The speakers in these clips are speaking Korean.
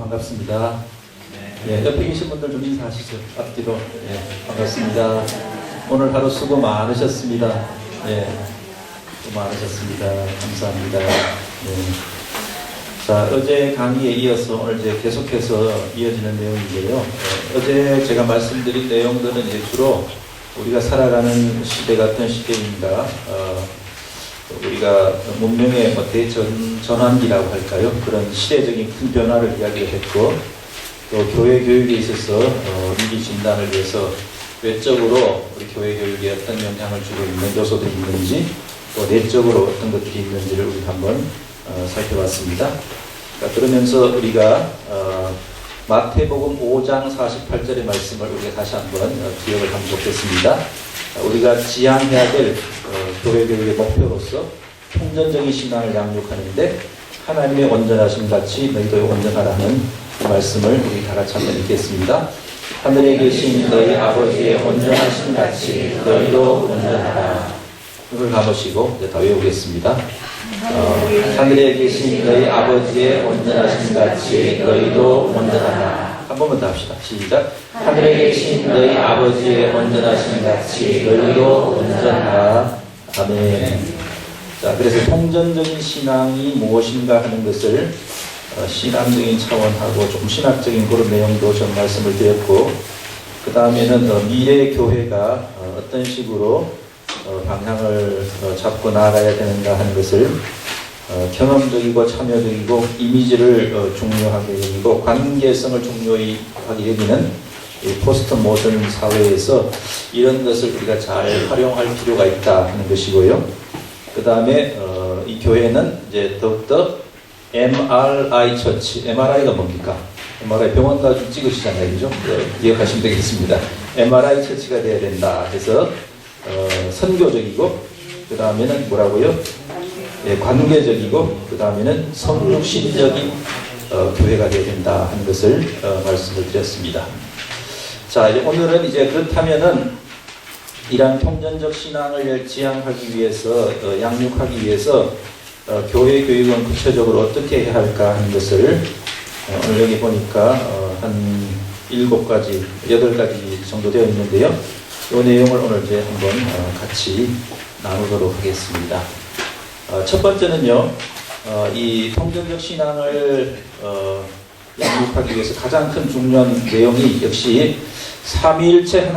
반갑습니다. 예, 옆에 계신 분들 좀 인사하시죠. 앞뒤로. 예, 반갑습니다. 오늘 하루 수고 많으셨습니다. 예, 수고 많으셨습니다. 감사합니다. 예. 자, 어제 강의에 이어서 오늘 이제 계속해서 이어지는 내용인데요. 어제 제가 말씀드린 내용들은 이제 주로 우리가 살아가는 시대 같은 시대입니다. 우리가 문명의 대전환기라고 할까요? 그런 시대적인 큰 변화를 이야기를 했고, 또 교회 교육에 있어서 위기 진단을 위해서 외적으로 우리 교회 교육에 어떤 영향을 주고 있는 요소들이 있는지, 또 내적으로 어떤 것들이 있는지를 우리 한번 살펴봤습니다. 그러면서 우리가 마태복음 5장 48절의 말씀을 우리가 다시 한번 기억을 하면 좋겠습니다. 우리가 지향해야 될 교회 교육의 목표로서 통전적인 신앙을 양육하는데 하나님의 온전하심 같이 너희도 온전하라는 말씀을 우리 다 같이 한번 읽겠습니다. 하늘에 계신 너희 아버지의 온전하심 같이 너희도 온전하라. 이걸 가보시고 이제 다 외우겠습니다. 하늘에 계신 너희 아버지의 온전하심 같이 너희도 온전하라. 한 번만 더 합시다. 시작. 하늘에 계신 너희 아버지의 온전하심 같이 너희도 온전하라. 아멘. 자, 그래서 통전적인 신앙이 무엇인가 하는 것을 신앙적인 차원하고 조금 신학적인 그런 내용도 좀 말씀을 드렸고, 그 다음에는 미래 교회가 어떤 식으로 방향을 잡고 나아가야 되는가 하는 것을 경험적이고 참여적이고 이미지를 중요하게 여기고 관계성을 중요하게 여기는 이 포스트 모던 사회에서 이런 것을 우리가 잘 활용할 필요가 있다 하는 것이고요. 그 다음에 이 교회는 이제 더욱더 MRI 처치, MRI가 뭡니까? MRI 병원 가서 찍으시잖아요, 그죠? 기억하시면 되겠습니다. MRI 처치가 돼야 된다 해서 선교적이고, 그 다음에는 뭐라고요? 예, 관계적이고, 그 다음에는 성육신적인 교회가 되어야 된다 하는 것을 말씀을 드렸습니다. 자, 이제 오늘은 이제 그렇다면은 이러한 통전적 신앙을 지향하기 위해서, 양육하기 위해서 교회 교육은 구체적으로 어떻게 해야 할까 하는 것을 오늘 여기 보니까 한 7가지, 8가지 정도 되어 있는데요. 이 내용을 오늘 이제 한번 같이 나누도록 하겠습니다. 첫 번째는요, 이 통전적 신앙을 양육하기 위해서 가장 큰 중요한 내용이 역시 삼위일체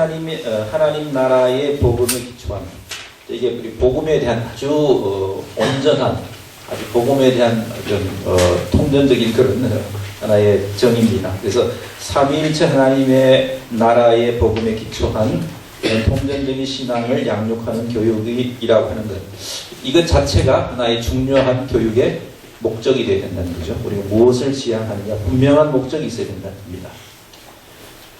하나님 나라의 복음에 기초한, 이게 우리 복음에 대한 아주 온전한, 아주 복음에 대한 통전적인 그런 하나의 정의입니다. 그래서 삼위일체 하나님의 나라의 복음에 기초한 통전적인 신앙을 양육하는 교육이라고 하는 것, 이것 자체가 하나의 중요한 교육의 목적이 되어야 된다는 거죠. 우리가 무엇을 지향하느냐, 분명한 목적이 있어야 된다는 겁니다.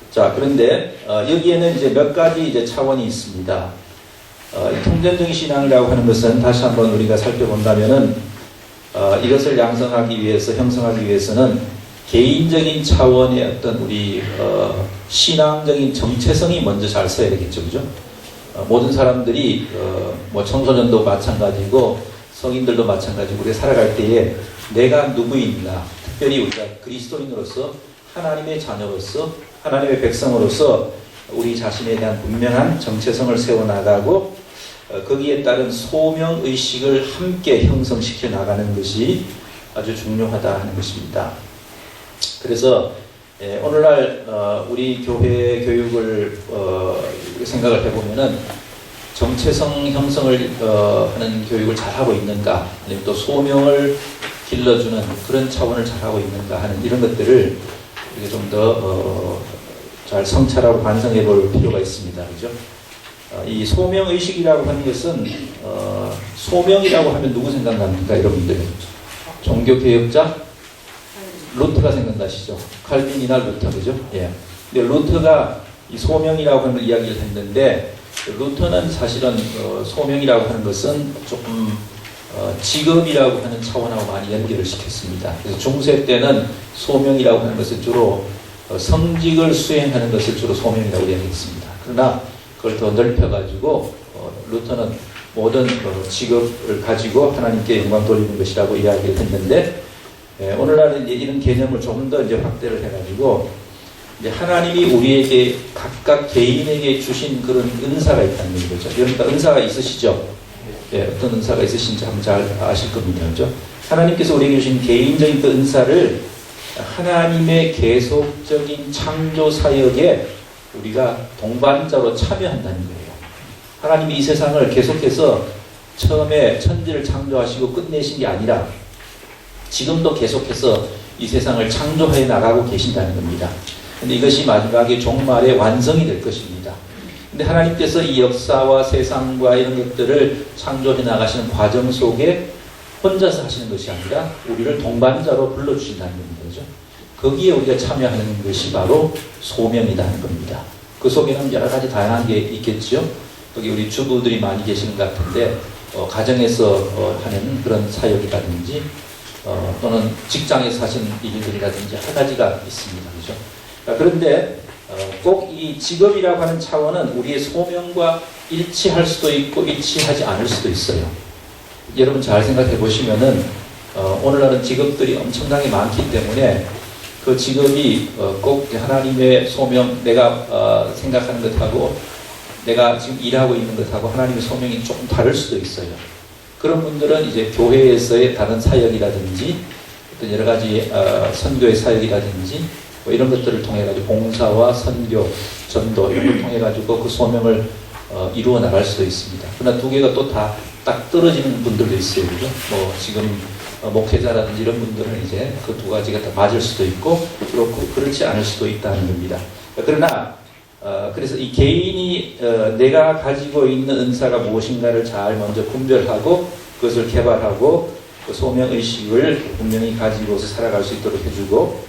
자, 그런데 여기에는 이제 몇 가지 이제 차원이 있습니다. 통전적인 신앙이라고 하는 것은 다시 한번 우리가 살펴본다면은 이것을 양성하기 위해서, 형성하기 위해서는 개인적인 차원의 어떤 우리 신앙적인 정체성이 먼저 잘 서야 되겠죠, 그죠? 모든 사람들이 뭐 청소년도 마찬가지고 성인들도 마찬가지고 우리 살아갈 때에 내가 누구인가, 특별히 우리가 그리스도인으로서 하나님의 자녀로서 하나님의 백성으로서 우리 자신에 대한 분명한 정체성을 세워나가고 거기에 따른 소명의식을 함께 형성시켜 나가는 것이 아주 중요하다 하는 것입니다. 그래서 오늘날 우리 교회 교육을 생각을 해보면은 정체성 형성을 하는 교육을 잘하고 있는가, 아니면 또 소명을 길러주는 그런 차원을 잘하고 있는가 하는 이런 것들을 우리가 좀 더 잘 성찰하고 반성해 볼 필요가 있습니다. 그죠? 이 소명의식이라고 하는 것은 소명이라고 하면 누구 생각납니까, 여러분들? 종교개혁자? 루터가 생각나시죠? 칼빈이나 루터, 그죠? 예. 근데 루터가 이 소명이라고 하는 걸 이야기를 했는데, 루터는 사실은 소명이라고 하는 것은 조금 직업이라고 하는 차원하고 많이 연결을 시켰습니다. 그래서 중세 때는 소명이라고 하는 것을 주로 성직을 수행하는 것을 주로 소명이라고 이야기했습니다. 그러나 그걸 더 넓혀가지고 루터는 모든 직업을 가지고 하나님께 영광 돌리는 것이라고 이야기를 했는데, 오늘날은 이제 이런 개념을 조금 더 이제 확대를 해가지고 이제 하나님이 우리에게 각각 개인에게 주신 그런 은사가 있다는 거죠. 그러니까 은사가 있으시죠? 어떤 은사가 있으신지 한번 잘 아실 겁니다. 그죠? 하나님께서 우리에게 주신 개인적인 그 은사를 하나님의 계속적인 창조 사역에 우리가 동반자로 참여한다는 거예요. 하나님이 이 세상을 계속해서 처음에 천지를 창조하시고 끝내신 게 아니라 지금도 계속해서 이 세상을 창조해 나가고 계신다는 겁니다. 근데 이것이 마지막에 종말에 완성이 될 것입니다. 근데 하나님께서 이 역사와 세상과 이런 것들을 창조해 나가시는 과정 속에 혼자서 하시는 것이 아니라 우리를 동반자로 불러주신다는 겁니다. 거기에 우리가 참여하는 것이 바로 소명이라는 겁니다. 그 속에는 여러 가지 다양한 게 있겠죠. 여기 우리 주부들이 많이 계시는 것 같은데 가정에서 하는 그런 사역이라든지 또는 직장에서 하시는 일들이라든지 한 가지가 있습니다. 그죠? 그런데 꼭 이 직업이라고 하는 차원은 우리의 소명과 일치할 수도 있고 일치하지 않을 수도 있어요. 여러분 잘 생각해 보시면은 오늘날은 직업들이 엄청나게 많기 때문에 그 직업이 꼭 하나님의 소명, 내가 생각하는 것하고 내가 지금 일하고 있는 것하고 하나님의 소명이 조금 다를 수도 있어요. 그런 분들은 이제 교회에서의 다른 사역이라든지 어떤 여러 가지 선교의 사역이라든지 뭐 이런 것들을 통해 가지고 봉사와 선교, 전도 이런 걸 통해 가지고 그 소명을 이루어 나갈 수도 있습니다. 그러나 두 개가 또 다 딱 떨어지는 분들도 있어요. 그죠? 뭐 지금 목회자라든지 이런 분들은 이제 그 두 가지가 다 맞을 수도 있고 그렇고 그렇지 않을 수도 있다는 겁니다. 그러나 그래서 이 개인이 내가 가지고 있는 은사가 무엇인가를 잘 먼저 분별하고 그것을 개발하고 그 소명의식을 분명히 가지고서 살아갈 수 있도록 해주고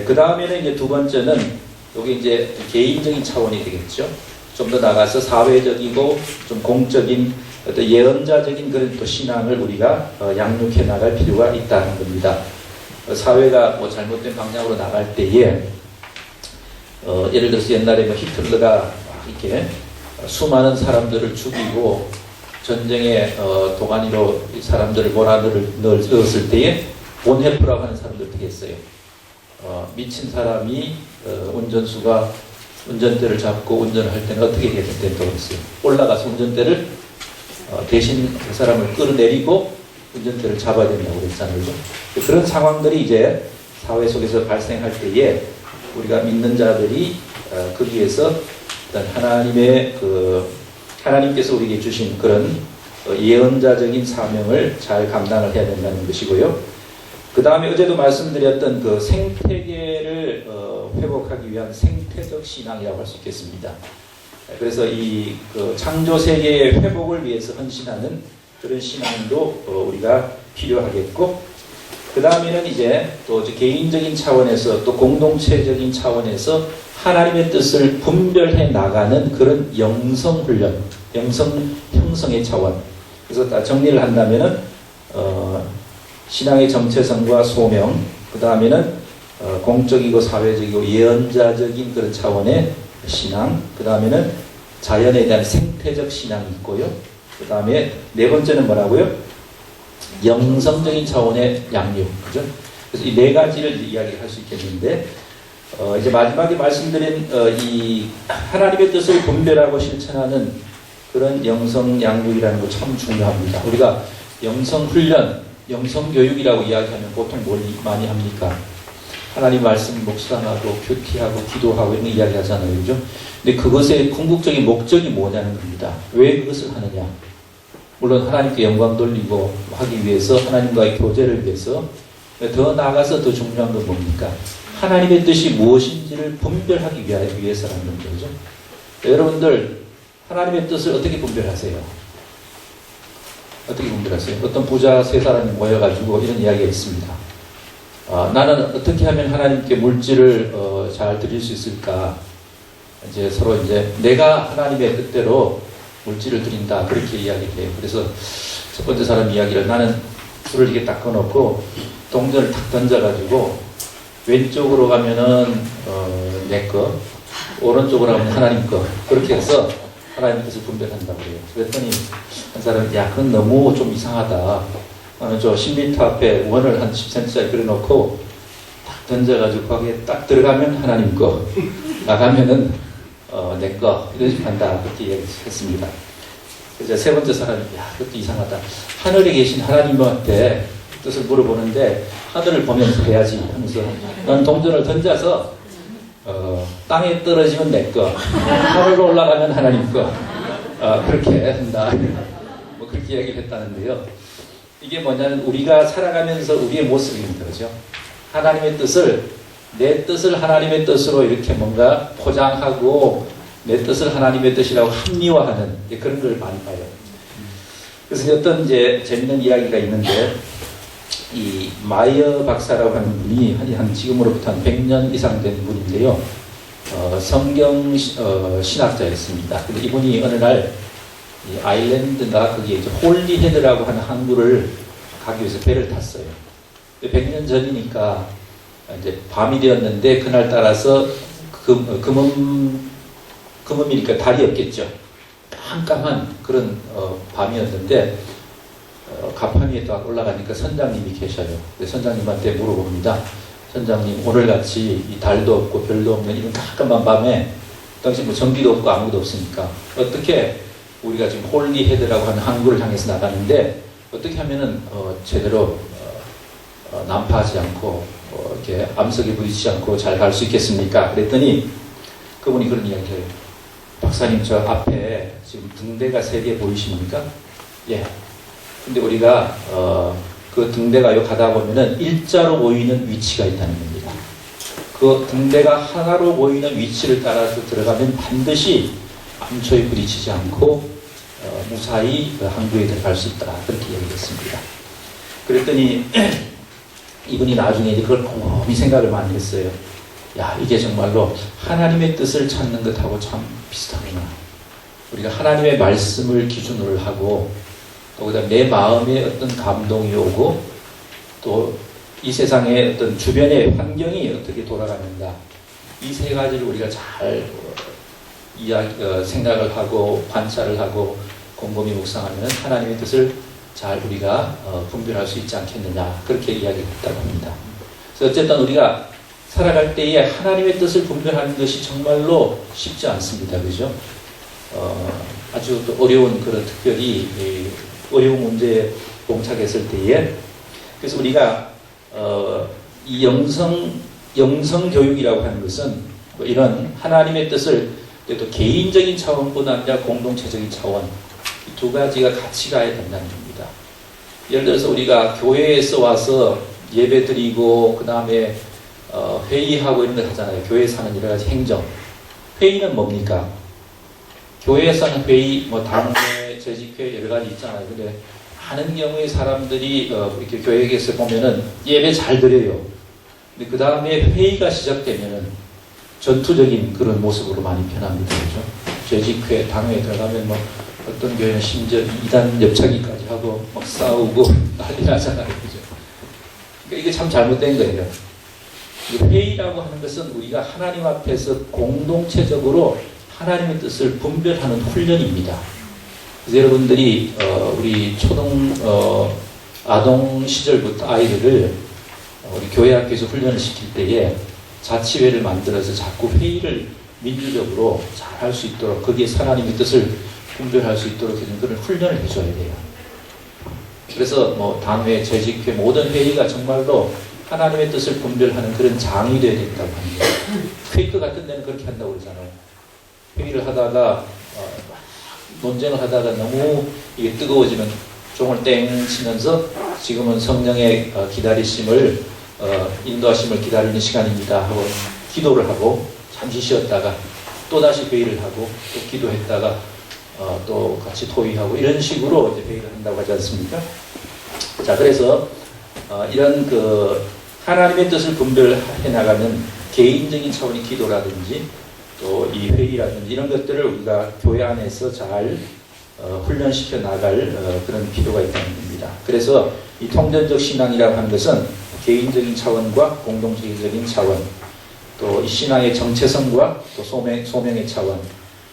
그 다음에는 이제 두 번째는 여기 이제 개인적인 차원이 되겠죠. 좀 더 나가서 사회적이고 좀 공적인 어떤 예언자적인 그런 또 신앙을 우리가 양육해 나갈 필요가 있다는 겁니다. 사회가 뭐 잘못된 방향으로 나갈 때에 예를 들어서 옛날에 뭐 히틀러가 이렇게 수많은 사람들을 죽이고 전쟁에 도가니로 사람들을 몰아넣었을 때에 본헤프라고 하는 사람들 되겠어요. 미친 사람이 운전수가 운전대를 잡고 운전을 할 때는 어떻게 해야 된다고 했어요. 올라가서 운전대를 대신 그 사람을 끌어내리고 운전대를 잡아야 된다고 그랬잖아요. 그렇죠? 그런 상황들이 이제 사회 속에서 발생할 때에 우리가 믿는 자들이 거기에서 하나님의 하나님께서 우리에게 주신 그런 예언자적인 사명을 잘 감당을 해야 된다는 것이고요. 그 다음에 어제도 말씀드렸던 그 생태계를 회복하기 위한 생태적 신앙이라고 할 수 있겠습니다. 그래서 이 창조 세계의 회복을 위해서 헌신하는 그런 신앙도 우리가 필요하겠고, 그 다음에는 이제 또 개인적인 차원에서 또 공동체적인 차원에서 하나님의 뜻을 분별해 나가는 그런 영성 훈련, 영성 형성의 차원. 그래서 다 정리를 한다면은 신앙의 정체성과 소명, 그 다음에는 공적이고 사회적이고 예언자적인 그런 차원의 신앙, 그 다음에는 자연에 대한 생태적 신앙이 있고요. 그 다음에 네 번째는 뭐라고요? 영성적인 차원의 양육. 그죠? 그래서 이 네 가지를 이야기할 수 있겠는데, 이제 마지막에 말씀드린 이 하나님의 뜻을 분별하고 실천하는 그런 영성 양육이라는 거 참 중요합니다. 우리가 영성 훈련, 영성 교육이라고 이야기하면 보통 뭘 많이 합니까? 하나님 말씀 묵상하고 큐티하고 기도하고 이런 이야기 하잖아요. 그죠? 근데 그것의 궁극적인 목적이 뭐냐는 겁니다. 왜 그것을 하느냐? 물론 하나님께 영광 돌리고 하기 위해서, 하나님과의 교제를 위해서, 더 나아가서 더 중요한 건 뭡니까? 하나님의 뜻이 무엇인지를 분별하기 위해서라는 거죠. 여러분들 하나님의 뜻을 어떻게 분별하세요? 어떻게 분별하세요? 어떤 부자 세 사람이 모여가지고 이런 이야기가 있습니다. 나는 어떻게 하면 하나님께 물질을 잘 드릴 수 있을까? 이제 서로 이제 내가 하나님의 뜻대로 물질을 드린다, 그렇게 이야기해요. 그래서 첫 번째 사람 이야기를, 나는 불을 이렇게 딱 꺼놓고 동전을 탁 던져가지고 왼쪽으로 가면은 내 거, 오른쪽으로 가면 하나님 거, 그렇게 해서 하나님 뜻을 분별한다고 그래요. 그랬더니 한 사람이, 야, 그건 너무 좀 이상하다. 어느 저 10m 앞에 원을 한 10cm짜리 그려놓고 딱 던져가지고 거기에 딱 들어가면 하나님 거, 나가면은 내 거, 이런 식으로 한다. 그렇게 얘기했습니다. 그래서 세 번째 사람이, 야, 그것도 이상하다. 하늘에 계신 하나님한테 뜻을 물어보는데 하늘을 보면서 해야지 하면서 난 동전을 던져서 땅에 떨어지면 내 거, 하늘로 올라가면 하나님 거, 그렇게 한다. 뭐 그렇게 얘기를 했다는데요. 이게 뭐냐면 우리가 살아가면서 우리의 모습입니다. 그죠? 하나님의 뜻을, 내 뜻을 하나님의 뜻으로 이렇게 뭔가 포장하고 내 뜻을 하나님의 뜻이라고 합리화하는 그런 걸 많이 봐요. 그래서 어떤 이제 재밌는 이야기가 있는데 이 마이어 박사라고 하는 분이 한 지금으로부터 한 100년 이상 된 분인데요. 성경 신학자였습니다. 근데 이분이 어느 날 이 아일랜드가 거기에 이제 홀리헤드라고 하는 항구를 가기 위해서 배를 탔어요. 100년 전이니까 이제 밤이 되었는데 그날 따라서 금음이니까 달이 없겠죠. 깜깜한 그런 밤이었는데 가판 위에 딱 올라가니까 선장님이 계셔요. 선장님한테 물어봅니다. 선장님, 오늘같이 이 달도 없고 별도 없는 이런 깜깜한 밤에 당시 뭐 전기도 없고 아무도 없으니까 어떻게 우리가 지금 홀리헤드라고 하는 항구를 향해서 나가는데 어떻게 하면은 제대로 난파하지 않고 이렇게 암석에 부딪히지 않고 잘 갈 수 있겠습니까? 그랬더니 그분이 그런 이야기를 해요. 박사님, 저 앞에 지금 등대가 3개 보이십니까? 예. 근데 우리가 그 등대가 요 가다 보면은 일자로 보이는 위치가 있다는 겁니다. 그 등대가 하나로 보이는 위치를 따라서 들어가면 반드시 암초에 부딪히지 않고 무사히 그 항구에 들어갈 수 있다. 그렇게 얘기했습니다. 그랬더니 이분이 나중에 이제 그걸 곰곰이 생각을 많이 했어요. 야, 이게 정말로 하나님의 뜻을 찾는 것하고 참 비슷하구나. 우리가 하나님의 말씀을 기준으로 하고 또 그다음 내 마음에 어떤 감동이 오고 또 이 세상의 어떤 주변의 환경이 어떻게 돌아가는가, 이 세 가지를 우리가 잘 생각을 하고 관찰을 하고 곰곰이 묵상하면 하나님의 뜻을 잘 우리가 분별할 수 있지 않겠느냐, 그렇게 이야기했다고 합니다. 그래서 어쨌든 우리가 살아갈 때에 하나님의 뜻을 분별하는 것이 정말로 쉽지 않습니다. 그죠? 아주 또 어려운 그런 특별히 어려운 문제에 봉착했을 때에, 그래서 우리가 이 영성 교육이라고 하는 것은 뭐 이런 하나님의 뜻을 또 개인적인 차원뿐 아니라 공동체적인 차원, 이 두 가지가 같이 가야 된다는 겁니다. 예를 들어서 우리가 교회에서 와서 예배 드리고 그 다음에 회의하고 이런 걸 하잖아요. 교회에서 하는 여러 가지 행정. 회의는 뭡니까? 교회에서 하는 회의, 뭐 당회, 재직회 여러 가지 있잖아요. 근데 많은 경우에 사람들이 이렇게 교회에서 보면은 예배 잘 드려요. 근데 그 다음에 회의가 시작되면은 전투적인 그런 모습으로 많이 변합니다. 그죠? 재직회, 당회에 들어가면 뭐 어떤 교회는 심지어 이단 옆차기까지 하고 막 싸우고 난리 나잖아요. 그죠? 그러니까 이게 참 잘못된 거예요. 회의라고 하는 것은 우리가 하나님 앞에서 공동체적으로 하나님의 뜻을 분별하는 훈련입니다. 그래서 여러분들이 우리 아동 시절부터 아이들을 우리 교회 학교에서 훈련을 시킬 때에 자치회를 만들어서 자꾸 회의를 민주적으로 잘 할 수 있도록, 거기에 하나님의 뜻을 분별할 수 있도록 해주는 그런 훈련을 해줘야 돼요. 그래서 뭐 당회, 재직회 모든 회의가 정말로 하나님의 뜻을 분별하는 그런 장이 되어야 된다고 합니다. 퀘이크 같은 데는 그렇게 한다고 그러잖아요. 회의를 하다가 논쟁을 하다가 너무 이게 뜨거워지면 종을 땡 치면서 지금은 성령의 기다리심을 인도하심을 기다리는 시간입니다 하고 기도를 하고 잠시 쉬었다가 또다시 회의를 하고 또 기도했다가 또 같이 토의하고 이런 식으로 이제 회의를 한다고 하지 않습니까? 자, 그래서 이런 그 하나님의 뜻을 분별해 나가는 개인적인 차원의 기도라든지 또 이 회의라든지 이런 것들을 우리가 교회 안에서 잘 훈련시켜 나갈 그런 필요가 있다는 겁니다. 그래서 이 통전적 신앙이라고 하는 것은 개인적인 차원과 공동체적인 차원, 또 이 신앙의 정체성과 또 소명의 차원,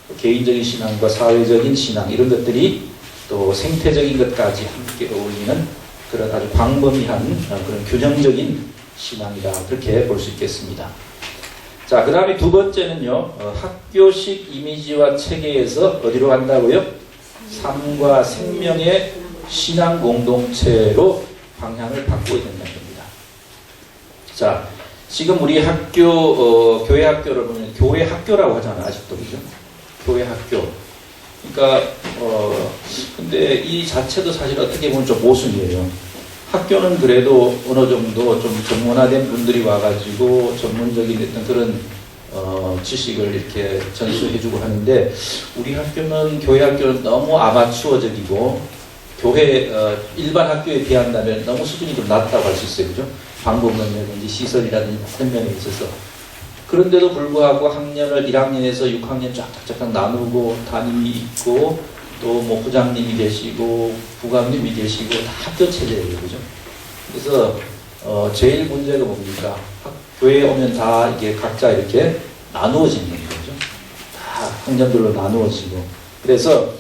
또 개인적인 신앙과 사회적인 신앙 이런 것들이 또 생태적인 것까지 함께 어울리는 그런 아주 광범위한 그런 균형적인 신앙이다. 그렇게 볼 수 있겠습니다. 자, 그 다음에 두 번째는요, 학교식 이미지와 체계에서 어디로 간다고요? 삶과 생명의 신앙 공동체로 방향을 바꾸어야 된다는 겁니다. 자, 지금 우리 학교, 교회 학교를 보면 교회 학교라고 하잖아요. 아직도, 그죠? 교회 학교. 그러니까, 근데 이 자체도 사실 어떻게 보면 좀 모순이에요. 학교는 그래도 어느 정도 좀 전문화된 분들이 와가지고 전문적인 어떤 그런 지식을 이렇게 전수해주고 하는데, 우리 학교는, 교회 학교는 너무 아마추어적이고, 교회, 일반 학교에 비한다면 너무 수준이 좀 낮다고 할 수 있어요. 그죠? 방법 능력이라든지 시설이라든지 다른 면에 있어서. 그런데도 불구하고 학년을 1학년에서 6학년 쫙쫙쫙 나누고 담임이 있고 또 뭐 부장님이 계시고 부감님이 계시고 다 학교 체제예요. 그죠? 그래서 제일 문제가 뭡니까? 교회에 오면 다 이게 각자 이렇게 나누어지는 거죠. 다 학년들로 나누어지고. 그래서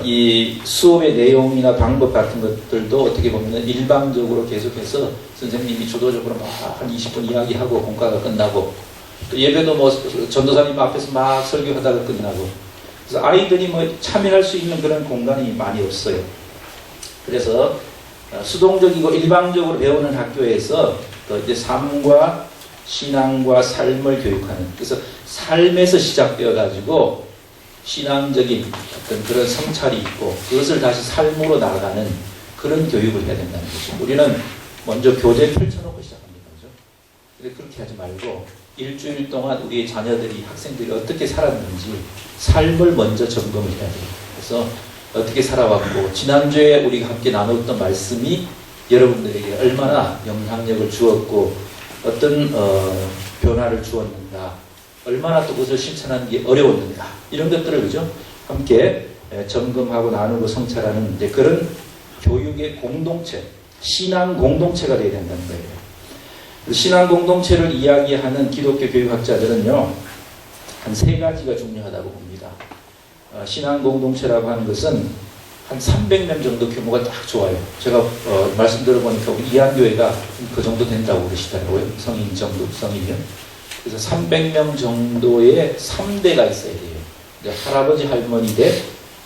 이 수업의 내용이나 방법 같은 것들도 어떻게 보면 일방적으로 계속해서 선생님이 주도적으로 막 한 20분 이야기하고 공과가 끝나고, 또 예배도 뭐 전도사님 앞에서 막 설교하다가 끝나고, 그래서 아이들이 뭐 참여할 수 있는 그런 공간이 많이 없어요. 그래서 수동적이고 일방적으로 배우는 학교에서 이제 삶과 신앙과 삶을 교육하는, 그래서 삶에서 시작되어 가지고 신앙적인 어떤 그런 성찰이 있고 그것을 다시 삶으로 나아가는 그런 교육을 해야 된다는 거죠. 우리는 먼저 교재 펼쳐놓고 시작합니다. 그죠? 근데 그렇게 하지 말고 일주일 동안 우리의 자녀들이, 학생들이 어떻게 살았는지 삶을 먼저 점검을 해야 돼요. 그래서 어떻게 살아왔고, 지난주에 우리가 함께 나눴던 말씀이 여러분들에게 얼마나 영향력을 주었고 어떤 변화를 주었는가, 얼마나 또 그것을 실천하는 게 어려웠는가, 이런 것들을 그죠? 함께 점검하고 나누고 성찰하는 이제 그런 교육의 공동체, 신앙 공동체가 되어야 된다는 거예요. 신앙 공동체를 이야기하는 기독교 교육학자들은요, 한 세 가지가 중요하다고 봅니다. 신앙 공동체라고 하는 것은 한 300명 정도 규모가 딱 좋아요. 제가 말씀 들어보니까 우리 이한교회가 그 정도 된다고 그러시더라고요. 성인 정도, 성인이요. 그래서 300명 정도의 3대가 있어야 돼요. 할아버지, 할머니 대,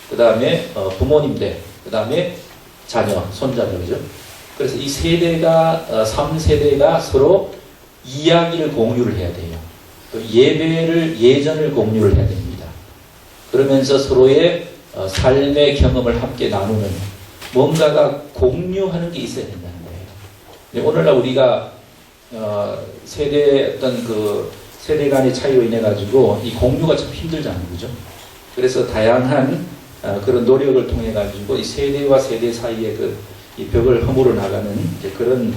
그 다음에 부모님 대, 그 다음에 자녀, 손자들, 그죠? 그래서 이 세대가, 3세대가 서로 이야기를 공유를 해야 돼요. 또 예전을 공유를 해야 됩니다. 그러면서 서로의 삶의 경험을 함께 나누는, 뭔가가 공유하는 게 있어야 된다는 거예요. 오늘날 우리가 세대 어떤 그 세대 간의 차이로 인해 가지고 이 공유가 참 힘들잖아요, 그죠? 그래서 다양한 그런 노력을 통해 가지고 이 세대와 세대 사이의 이 벽을 허물어 나가는 이제 그런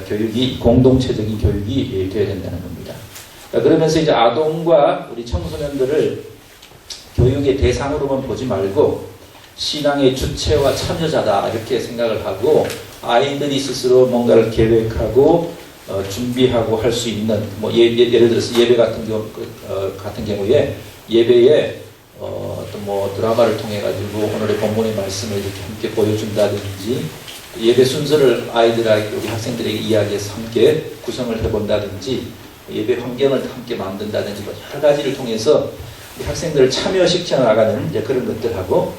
교육이, 공동체적인 교육이 되어야 된다는 겁니다. 그러면서 이제 아동과 우리 청소년들을 교육의 대상으로만 보지 말고 신앙의 주체와 참여자다, 이렇게 생각을 하고 아이들이 스스로 뭔가를 계획하고 준비하고 할 수 있는, 뭐 예를 들어서 예배 같은 경우에 예배에 또 뭐 드라마를 통해 가지고 오늘의 본문의 말씀을 이렇게 함께 보여준다든지, 예배 순서를 아이들에게, 우리 학생들에게 이야기해서 함께 구성을 해본다든지, 예배 환경을 함께 만든다든지, 뭐 여러 가지를 통해서 학생들을 참여시켜 나가는 이제 그런 것들하고,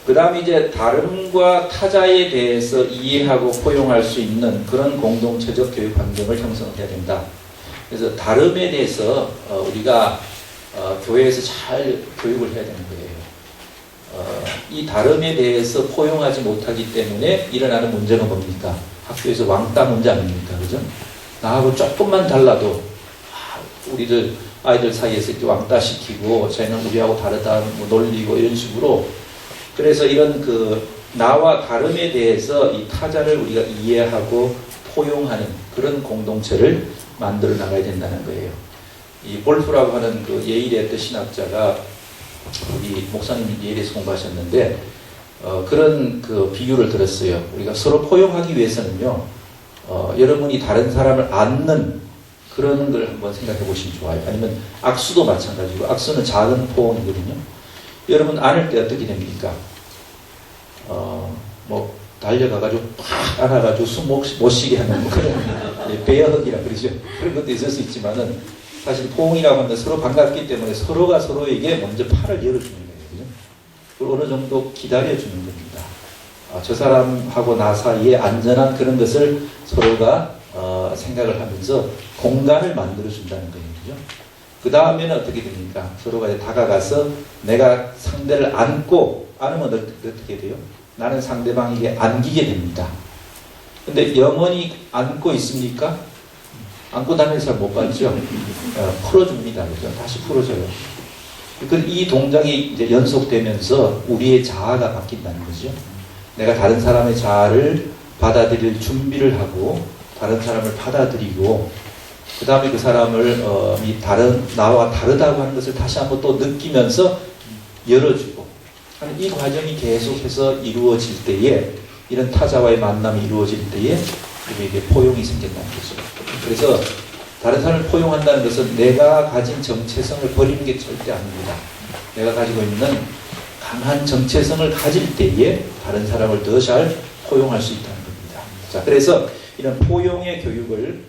그 다음에 이제 다름과 타자에 대해서 이해하고 포용할 수 있는 그런 공동체적 교육 환경을 형성해야 된다. 그래서 다름에 대해서 우리가 교회에서 잘 교육을 해야 되는 거예요. 이 다름에 대해서 포용하지 못하기 때문에 일어나는 문제가 뭡니까? 학교에서 왕따 문제 아닙니까? 그죠? 나하고 조금만 달라도 우리들 아이들 사이에서 이렇게 왕따시키고, 쟤는 우리하고 다르다, 뭐 놀리고 이런 식으로. 그래서 이런 나와 다름에 대해서 이 타자를 우리가 이해하고 포용하는 그런 공동체를 만들어 나가야 된다는 거예요. 이 볼프라고 하는 예일의 어떤 신학자가, 우리 목사님이 예일에서 공부하셨는데, 그런 비유를 들었어요. 우리가 서로 포용하기 위해서는요, 여러분이 다른 사람을 안는 그런 걸 한번 생각해 보시면 좋아요. 아니면 악수도 마찬가지고, 악수는 작은 포옹이거든요. 여러분 안을 때 어떻게 됩니까? 뭐 달려가가지고 팍 안아가지고 숨 못 쉬게 하는 그런 배어허기라 그러죠. 그런 것도 있을 수 있지만은 사실 포옹이라고 하면 서로 반갑기 때문에 서로가 서로에게 먼저 팔을 열어주는 거예요. 그리고 어느 정도 기다려주는 겁니다. 저 사람하고 나 사이에 안전한 그런 것을 서로가 생각을 하면서 공간을 만들어준다는 거예요. 그 다음에는 어떻게 됩니까? 서로가 다가가서 내가 상대를 안으면 어떻게 돼요? 나는 상대방에게 안기게 됩니다. 근데 영원히 안고 있습니까? 안고 다니는 사람 못 봤죠? 풀어줍니다. 그죠? 다시 풀어줘요. 이 동작이 이제 연속되면서 우리의 자아가 바뀐다는 거죠. 내가 다른 사람의 자아를 받아들일 준비를 하고 다른 사람을 받아들이고 그 다음에 그 사람을 나와 다르다고 하는 것을 다시 한번 또 느끼면서 열어주고 하는 이 과정이 계속해서 이루어질 때에 이런 타자와의 만남이 이루어질 때에 우리에게 포용이 생긴다는 거죠. 그래서 다른 사람을 포용한다는 것은 내가 가진 정체성을 버리는 게 절대 아닙니다. 내가 가지고 있는 강한 정체성을 가질 때에 다른 사람을 더 잘 포용할 수 있다는 겁니다. 자, 그래서 이런 포용의 교육을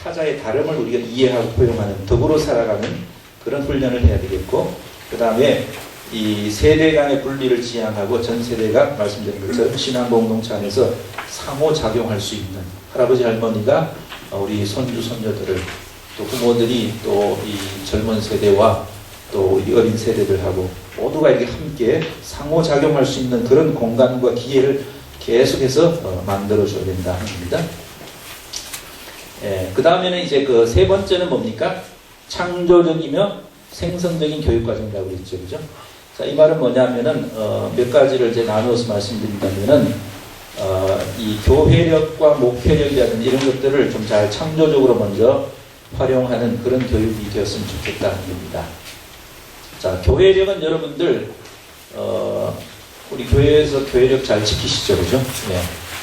타자의 다름을 우리가 이해하고 포용하는 더불어 살아가는 그런 훈련을 해야 되겠고 그 다음에 이 세대 간의 분리를 지향하고 전 세대가 말씀드린 것처럼 신앙공동체 안에서 상호작용할 수 있는 할아버지 할머니가 우리 손주 손녀들을 또 부모들이 또 이 젊은 세대와 또 이 어린 세대들하고 모두가 이렇게 함께 상호작용할 수 있는 그런 공간과 기회를 계속해서 만들어줘야 된다는 겁니다. 그 다음에는 이제 그 세 번째는 뭡니까? 창조적이며 생성적인 교육과정이라고 그랬죠. 그죠? 자, 이 말은 뭐냐면은, 몇 가지를 이제 나누어서 말씀드린다면은, 이 교회력과 목회력이라든지 이런 것들을 좀 잘 창조적으로 먼저 활용하는 그런 교육이 되었으면 좋겠다는 겁니다. 자, 교회력은 여러분들, 우리 교회에서 교회력 잘 지키시죠. 그죠? 네.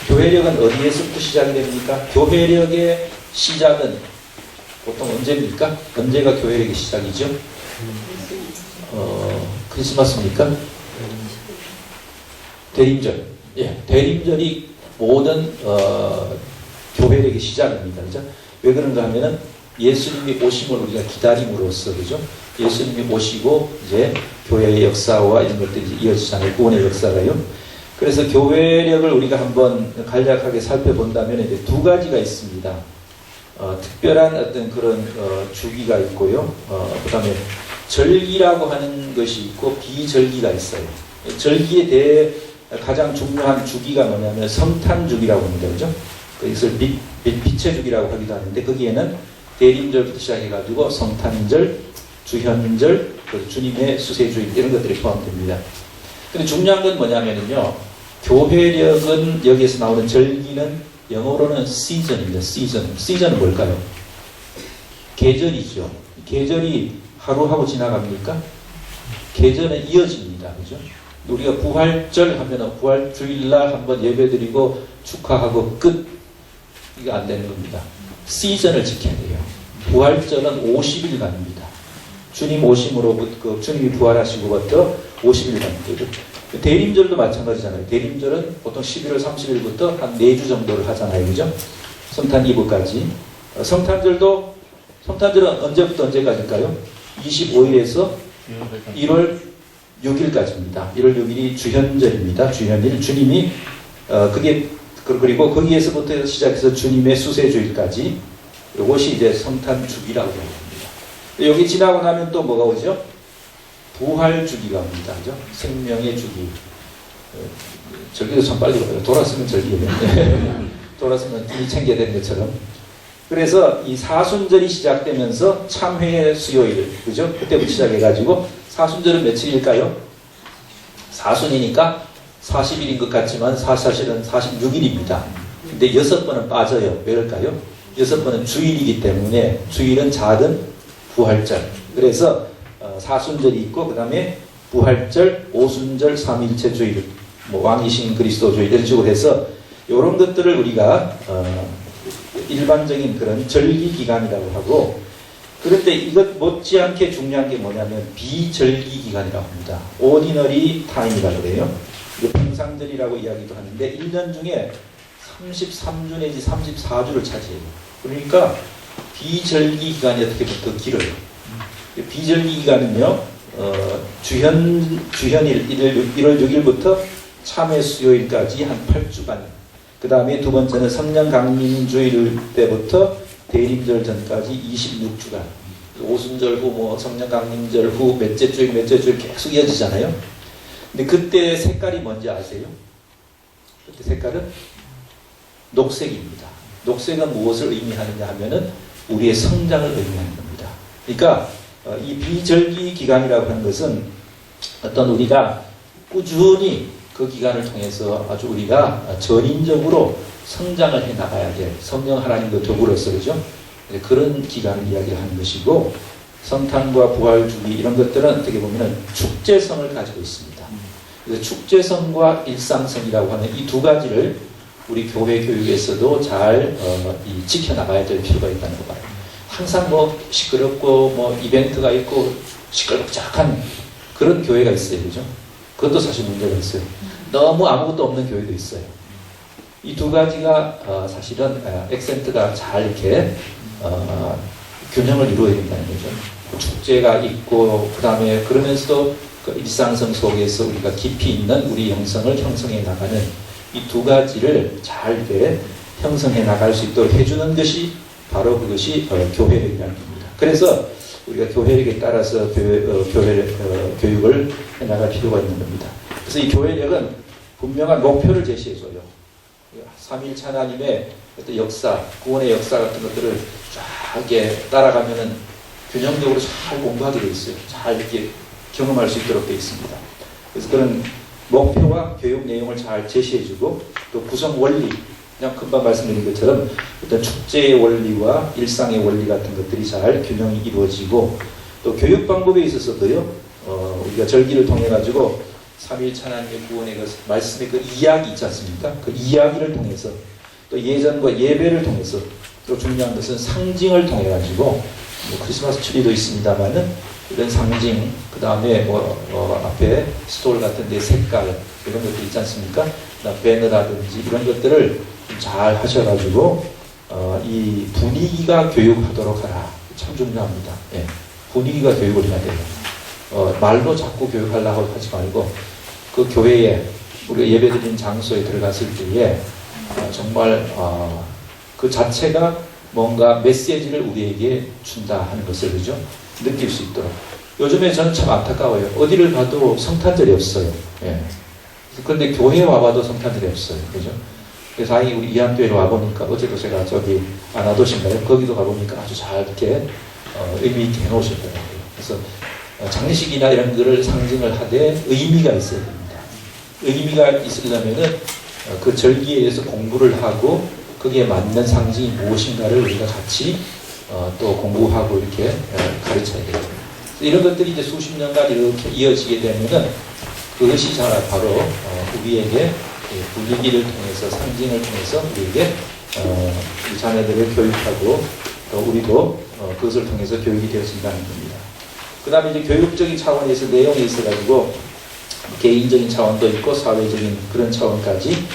교회력은 어디에서부터 시작이 됩니까? 교회력의 시작은 보통 언제입니까? 언제가 교회력의 시작이죠? 크리스마스입니까? 대림절. 예, 대림절이 모든 교회력의 시작입니다. 그죠? 왜 그런가 하면은 예수님이 오심을 우리가 기다림으로써, 그죠? 예수님이 오시고 이제 교회의 역사와 이런 것들이 이어지잖아요. 구원의 역사가요. 그래서 교회력을 우리가 한번 간략하게 살펴본다면 이제 두 가지가 있습니다. 특별한 어떤 그런 주기가 있고요. 그 다음에 절기라고 하는 것이 있고 비절기가 있어요. 절기에 대해 가장 중요한 주기가 뭐냐면 성탄주기라고 합니다. 그죠? 이것을 빛의 주기라고 하기도 하는데 거기에는 대림절부터 시작해가지고 성탄절, 주현절, 주님의 수세주일 이런 것들이 포함됩니다. 근데 중요한 건 뭐냐면요. 교회력은 여기에서 나오는 절기는 영어로는 시즌입니다. 시즌은 뭘까요? 계절이죠. 계절이 하루하고 지나갑니까? 계절은 이어집니다. 그죠? 우리가 부활절 하면은 부활주일날 한번 예배드리고 축하하고 끝. 이게 안 되는 겁니다. 시즌을 지켜야 돼요. 부활절은 50일간입니다. 주님 오심으로부터, 주님이 부활하시고부터 50일간입니다. 대림절도 마찬가지잖아요. 대림절은 보통 11월 30일부터 한 4주 정도를 하잖아요. 그죠? 성탄 이브까지. 성탄절은 언제부터 언제까지일까요? 25일에서 1월 6일까지입니다. 1월 6일이 주현절입니다. 주현일. 주님이, 그리고 거기에서부터 시작해서 주님의 수세주일까지. 이것이 이제 성탄주기라고 합니다. 여기 지나고 나면 또 뭐가 오죠? 부활주기가 옵니다. 그죠? 생명의 주기. 절기도 참 빨리 와요. 돌았으면 절기예요. 돌았으면 이미 챙겨야 되는 것처럼. 그래서 이 사순절이 시작되면서 참회의 수요일, 그죠? 그때부터 시작해가지고 사순절은 며칠일까요? 사순이니까 40일인 것 같지만 사실은 46일입니다. 근데 6번은 빠져요. 왜 그럴까요? 6번은 주일이기 때문에 주일은 작은 부활절. 그래서 사순절이 있고 그 다음에 부활절, 오순절, 삼일체 주일, 왕이신 그리스도 주일 이런 식으로 해서 이런 것들을 우리가 일반적인 그런 절기 기간이라고 하고 그런데 이것 못지않게 중요한 게 뭐냐면 비절기 기간이라고 합니다. 오디너리 타임이라고 그래요. 평상절이라고 이야기도 하는데 1년 중에 33주 내지 34주를 차지해요. 그러니까 비절기 기간이 어떻게 보면 더 길어요. 비절기 기간은요, 주현일 1월 6일부터 참회 수요일까지 한 8주간. 그 다음에 두 번째는 성령강림주일 때부터 대림절 전까지 26주간. 오순절 후, 성령강림절 후 몇째 주일 계속 이어지잖아요. 근데 그때 색깔이 뭔지 아세요? 그때 색깔은 녹색입니다. 녹색은 무엇을 의미하느냐 하면은 우리의 성장을 의미하는 겁니다. 그러니까 이 비절기 기간이라고 하는 것은 어떤 우리가 꾸준히 그 기간을 통해서 아주 우리가 전인적으로 성장을 해 나가야 될 성령 하나님과 더불어서 그죠? 그런 기간을 이야기하는 것이고 성탄과 부활주기 이런 것들은 어떻게 보면 축제성을 가지고 있습니다. 그래서 축제성과 일상성이라고 하는 이 두 가지를 우리 교회 교육에서도 잘 지켜나가야 될 필요가 있다는 거 봐요. 항상 시끄럽고 이벤트가 있고 시끌벅적한 그런 교회가 있어요. 그죠? 그것도 사실 문제가 있어요. 너무 아무것도 없는 교회도 있어요. 이 두 가지가 사실은 액센트가 잘 이렇게 균형을 이루어야 된다는 거죠. 축제가 있고 그 다음에 그러면서도 그 일상성 속에서 우리가 깊이 있는 우리 영성을 형성해 나가는 이 두 가지를 잘 이렇게 형성해 나갈 수 있도록 해주는 것이 바로 그것이 교회력이라는 겁니다. 그래서 우리가 교회력에 따라서 교육을 해나갈 필요가 있는 겁니다. 그래서 이 교회력은 분명한 목표를 제시해줘요. 3.1차 하나님의 어떤 역사, 구원의 역사 같은 것들을 쫙 이렇게 따라가면은 균형적으로 잘 공부하게 되어 있어요. 잘 이렇게 경험할 수 있도록 되어 있습니다. 그래서 그런 목표와 교육 내용을 잘 제시해주고 또 구성 원리, 그냥 금방 말씀드린 것처럼 어떤 축제의 원리와 일상의 원리 같은 것들이 잘 균형이 이루어지고 또 교육 방법에 있어서도요, 우리가 절기를 통해 가지고 3.1차 하나님의 구원의 그 말씀의 그 이야기 있지 않습니까? 그 이야기를 통해서 또 예전과 예배를 통해서 또 중요한 것은 상징을 통해 가지고 크리스마스 트리도 있습니다만은 이런 상징, 그 다음에 앞에 스톨 같은 데 색깔 이런 것들 있지 않습니까? 배너라든지 이런 것들을 잘 하셔가지고 이 분위기가 교육하도록 하라. 참 중요합니다. 예. 분위기가 교육을 해야 돼요. 말로 자꾸 교육하려고 하지 말고 그 교회에 우리가 예배드리는 장소에 들어갔을 때에 정말 그 자체가 뭔가 메시지를 우리에게 준다 하는 것을 그죠? 느낄 수 있도록. 요즘에 저는 참 안타까워요. 어디를 가도 성탄절이 없어요. 예. 그런데 교회에 와봐도 성탄절이 없어요. 그죠? 그래서 다행히 우리 이한교회에 와보니까 어제도 제가 저기 안화도신가요? 거기도 가보니까 아주 잘 이렇게 의미 있게 해놓으셨더라고요. 그래서 장례식이나 이런 거를 상징을 하되 의미가 있어야 됩니다. 의미가 있으려면은 그 절기에 대해서 공부를 하고 거기에 맞는 상징이 무엇인가를 우리가 같이 또 공부하고 이렇게 가르쳐야 돼요. 이런 것들이 이제 수십 년간 이렇게 이어지게 되면은 그것이 바로 우리에게 분위기를 통해서 상징을 통해서 우리에게 우리 자녀들을 교육하고 또 우리도 그것을 통해서 교육이 되어진다는 겁니다. 그 다음에 이제 교육적인 차원에서 내용이 있어가지고 개인적인 차원도 있고 사회적인 그런 차원까지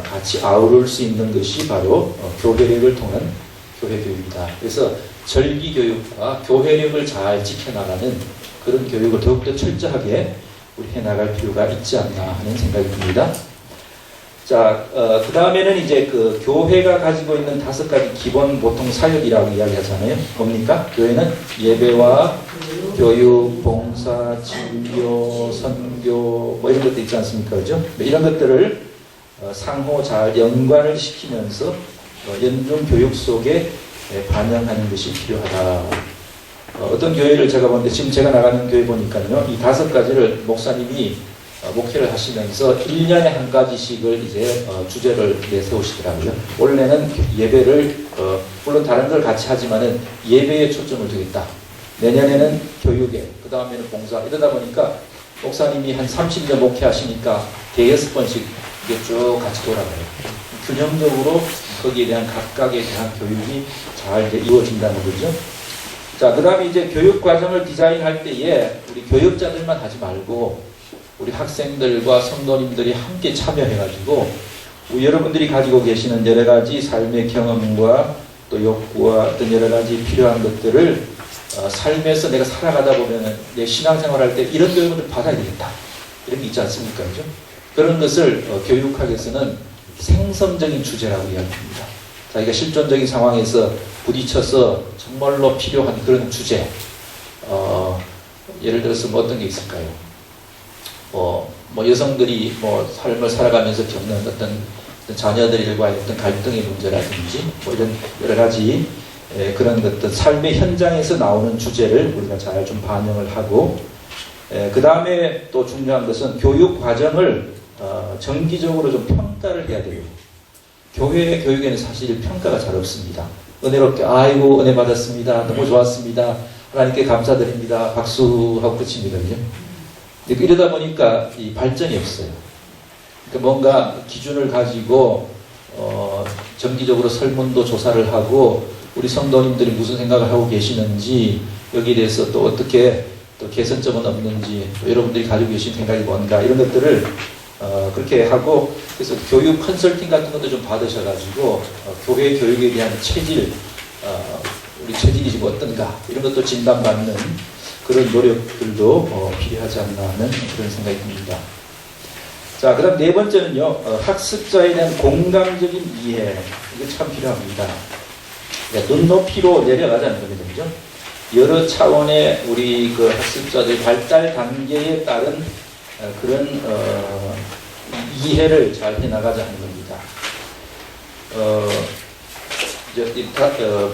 같이 아우를 수 있는 것이 바로 교회력을 통한 교회 교육이다. 그래서 절기 교육과 교회력을 잘 지켜나가는 그런 교육을 더욱더 철저하게 우리 해나갈 필요가 있지 않나 하는 생각이 듭니다. 자, 그 다음에는 이제 그 교회가 가지고 있는 5가지 기본 보통 사역이라고 이야기하잖아요. 뭡니까? 교회는 예배와 교육, 봉사, 진료, 선교 뭐 이런 것도 있지 않습니까? 그죠? 이런 것들을 상호 잘 연관을 시키면서 연중 교육 속에 반영하는 것이 필요하다. 어떤 교회를 제가 보는데 지금 제가 나가는 교회 보니까요. 이 5가지를 목사님이 목회를 하시면서 1년에 한 가지씩을 이제 주제를 내세우시더라고요. 원래는 예배를 물론 다른 걸 같이 하지만은 예배에 초점을 두겠다. 내년에는 교육에, 그 다음에는 봉사 이러다 보니까 목사님이 한 30년 목회하시니까 대여섯 번씩 이게 쭉 같이 돌아가요. 균형적으로 거기에 대한 각각에 대한 교육이 잘 이제 이루어진다는 거죠. 자, 그 다음에 이제 교육 과정을 디자인할 때에 우리 교육자들만 하지 말고 우리 학생들과 성도님들이 함께 참여해가지고 여러분들이 가지고 계시는 여러 가지 삶의 경험과 또 욕구와 어떤 여러 가지 필요한 것들을 삶에서 내가 살아가다 보면 내 신앙생활 할 때 이런 교육을 받아야 되겠다. 이런 게 있지 않습니까? 그죠? 그런 것을 교육학에서는 생성적인 주제라고 이야기합니다. 자기가 실존적인 상황에서 부딪혀서 정말로 필요한 그런 주제. 예를 들어서 뭐 어떤 게 있을까요? 뭐 여성들이 삶을 살아가면서 겪는 어떤 자녀들과의 어떤 갈등의 문제라든지 뭐 이런 여러 가지 그런 어떤 삶의 현장에서 나오는 주제를 우리가 잘 좀 반영을 하고, 그 다음에 또 중요한 것은 교육 과정을 정기적으로 좀 평가를 해야 돼요. 교회 교육에는 사실 평가가 잘 없습니다. 은혜롭게 아이고 은혜 받았습니다. 너무 좋았습니다. 하나님께 감사드립니다. 박수하고 끝입니다. 그죠? 이러다 보니까 이 발전이 없어요. 그러니까 뭔가 기준을 가지고 정기적으로 설문도 조사를 하고 우리 성도님들이 무슨 생각을 하고 계시는지 여기에 대해서 또 어떻게 또 개선점은 없는지 또 여러분들이 가지고 계신 생각이 뭔가 이런 것들을 그렇게 하고 그래서 교육 컨설팅 같은 것도 좀 받으셔가지고 교회 교육에 대한 체질 우리 체질이 지금 어떤가 이런 것도 진단받는 그런 노력들도 필요하지 않나 하는 그런 생각이 듭니다. 자, 그 다음 네 번째는요, 학습자에 대한 공감적인 이해. 이게 참 필요합니다. 눈높이로 내려가자는 겁니다. 그죠? 여러 차원의 우리 그 학습자들 발달 단계에 따른 그런 이해를 잘 해나가자는 겁니다.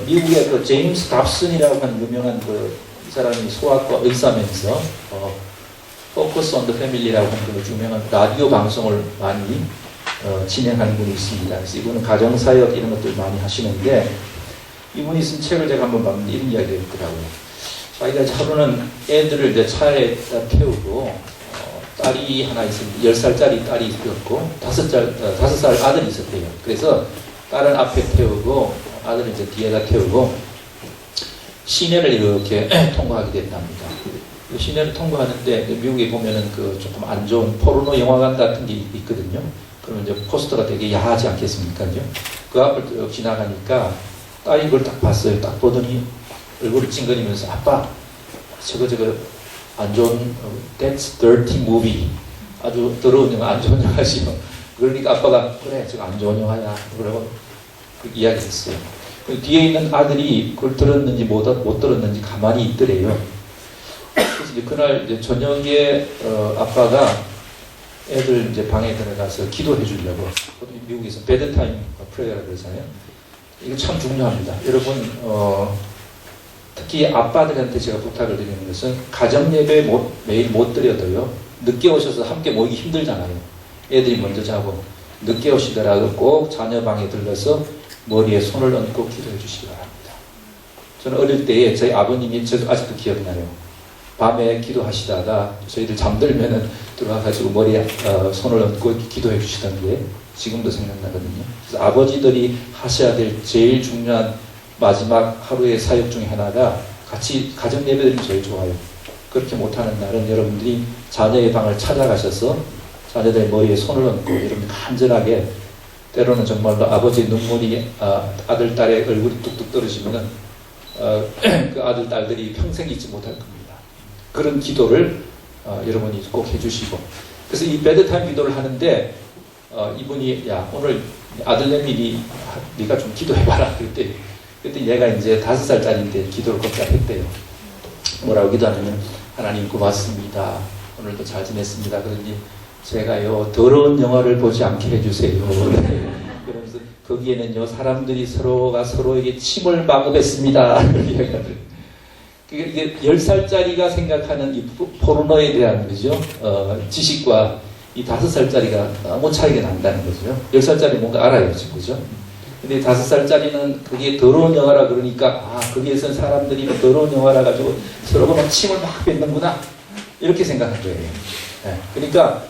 미국의 그 제임스 답슨이라고 하는 유명한 이 사람이 소아과 의사면서 Focus on the Family라고 하는 그 유명한 라디오 방송을 많이 진행하는 분이 있습니다. 그래서 이분은 가정사역 이런 것들 많이 하시는데 이분이 쓴 책을 제가 한번 봤는데 이런 이야기가 있더라고요. 자기가 하루는 애들을 이제 차에다 태우고 딸이 하나 있습니다. 10살짜리 딸이 있었고 5살 아들이 있었대요. 그래서 딸은 앞에 태우고 아들은 이제 뒤에다 태우고 시내를 이렇게 통과하게 됐답니다. 시내를 통과하는데 미국에 보면은 그 조금 안 좋은 포르노 영화관 같은 게 있거든요. 그러면 이제 포스터가 되게 야하지 않겠습니까? 그 앞을 지나가니까 딸이 그걸 딱 봤어요. 딱 보더니 얼굴을 찡그리면서 아빠 저거 안 좋은 That's dirty movie 아주 더러운 영화 안 좋은 영화지요. 그러니까 아빠가 그래 저거 안 좋은 영화야 그러고 이야기했어요. 뒤에 있는 아들이 그걸 들었는지 못 들었는지 가만히 있더래요. 그래서 이제 그날 이제 저녁에 아빠가 애들 이제 방에 들어가서 기도해 주려고 미국에서 베드타임 프레이어라고 그러잖아요. 이거 참 중요합니다. 여러분 특히 아빠들한테 제가 부탁을 드리는 것은 가정 예배 매일 못 드려도요. 늦게 오셔서 함께 모이기 힘들잖아요. 애들이 먼저 자고 늦게 오시더라도 꼭 자녀 방에 들러서 머리에 손을 얹고 기도해 주시기 바랍니다. 저는 어릴 때에 저희 아버님이 저도 아직도 기억나요. 밤에 기도하시다가 저희들 잠들면은 들어와가지고 머리에 손을 얹고 기도해 주시던 게 지금도 생각나거든요. 그래서 아버지들이 하셔야 될 제일 중요한 마지막 하루의 사역 중에 하나가 같이 가정 예배드리면 제일 좋아요. 그렇게 못하는 날은 여러분들이 자녀의 방을 찾아가셔서 자녀들의 머리에 손을 얹고 여러분들 간절하게 때로는 정말로 아버지의 눈물이 아들, 딸의 얼굴이 뚝뚝 떨어지면은 그 아들, 딸들이 평생 잊지 못할 겁니다. 그런 기도를 여러분이 꼭 해주시고 그래서 이 베드타임 기도를 하는데 이분이 야 오늘 아들내미 네가 좀 기도해봐라 그때 얘가 이제 5살짜리인데 기도를 곧잘 했대요. 뭐라고 기도하냐면 하나님 고맙습니다. 오늘도 잘 지냈습니다. 그러니 제가요 더러운 영화를 보지 않게 해주세요. 그러면서 거기에는요 사람들이 서로가 서로에게 침을 마급했습니다. 이게 10살짜리가 생각하는 이 포르노에 대한 그죠 지식과 이 5살짜리가 너무 차이가 난다는 거죠. 10살짜리 뭔가 알아요 지금 그죠? 근데 5살짜리는 그게 더러운 영화라 그러니까 거기에선 사람들이 더러운 영화라 가지고 서로가 막 침을 막 뱉는구나 이렇게 생각한 거예요. 네. 그러니까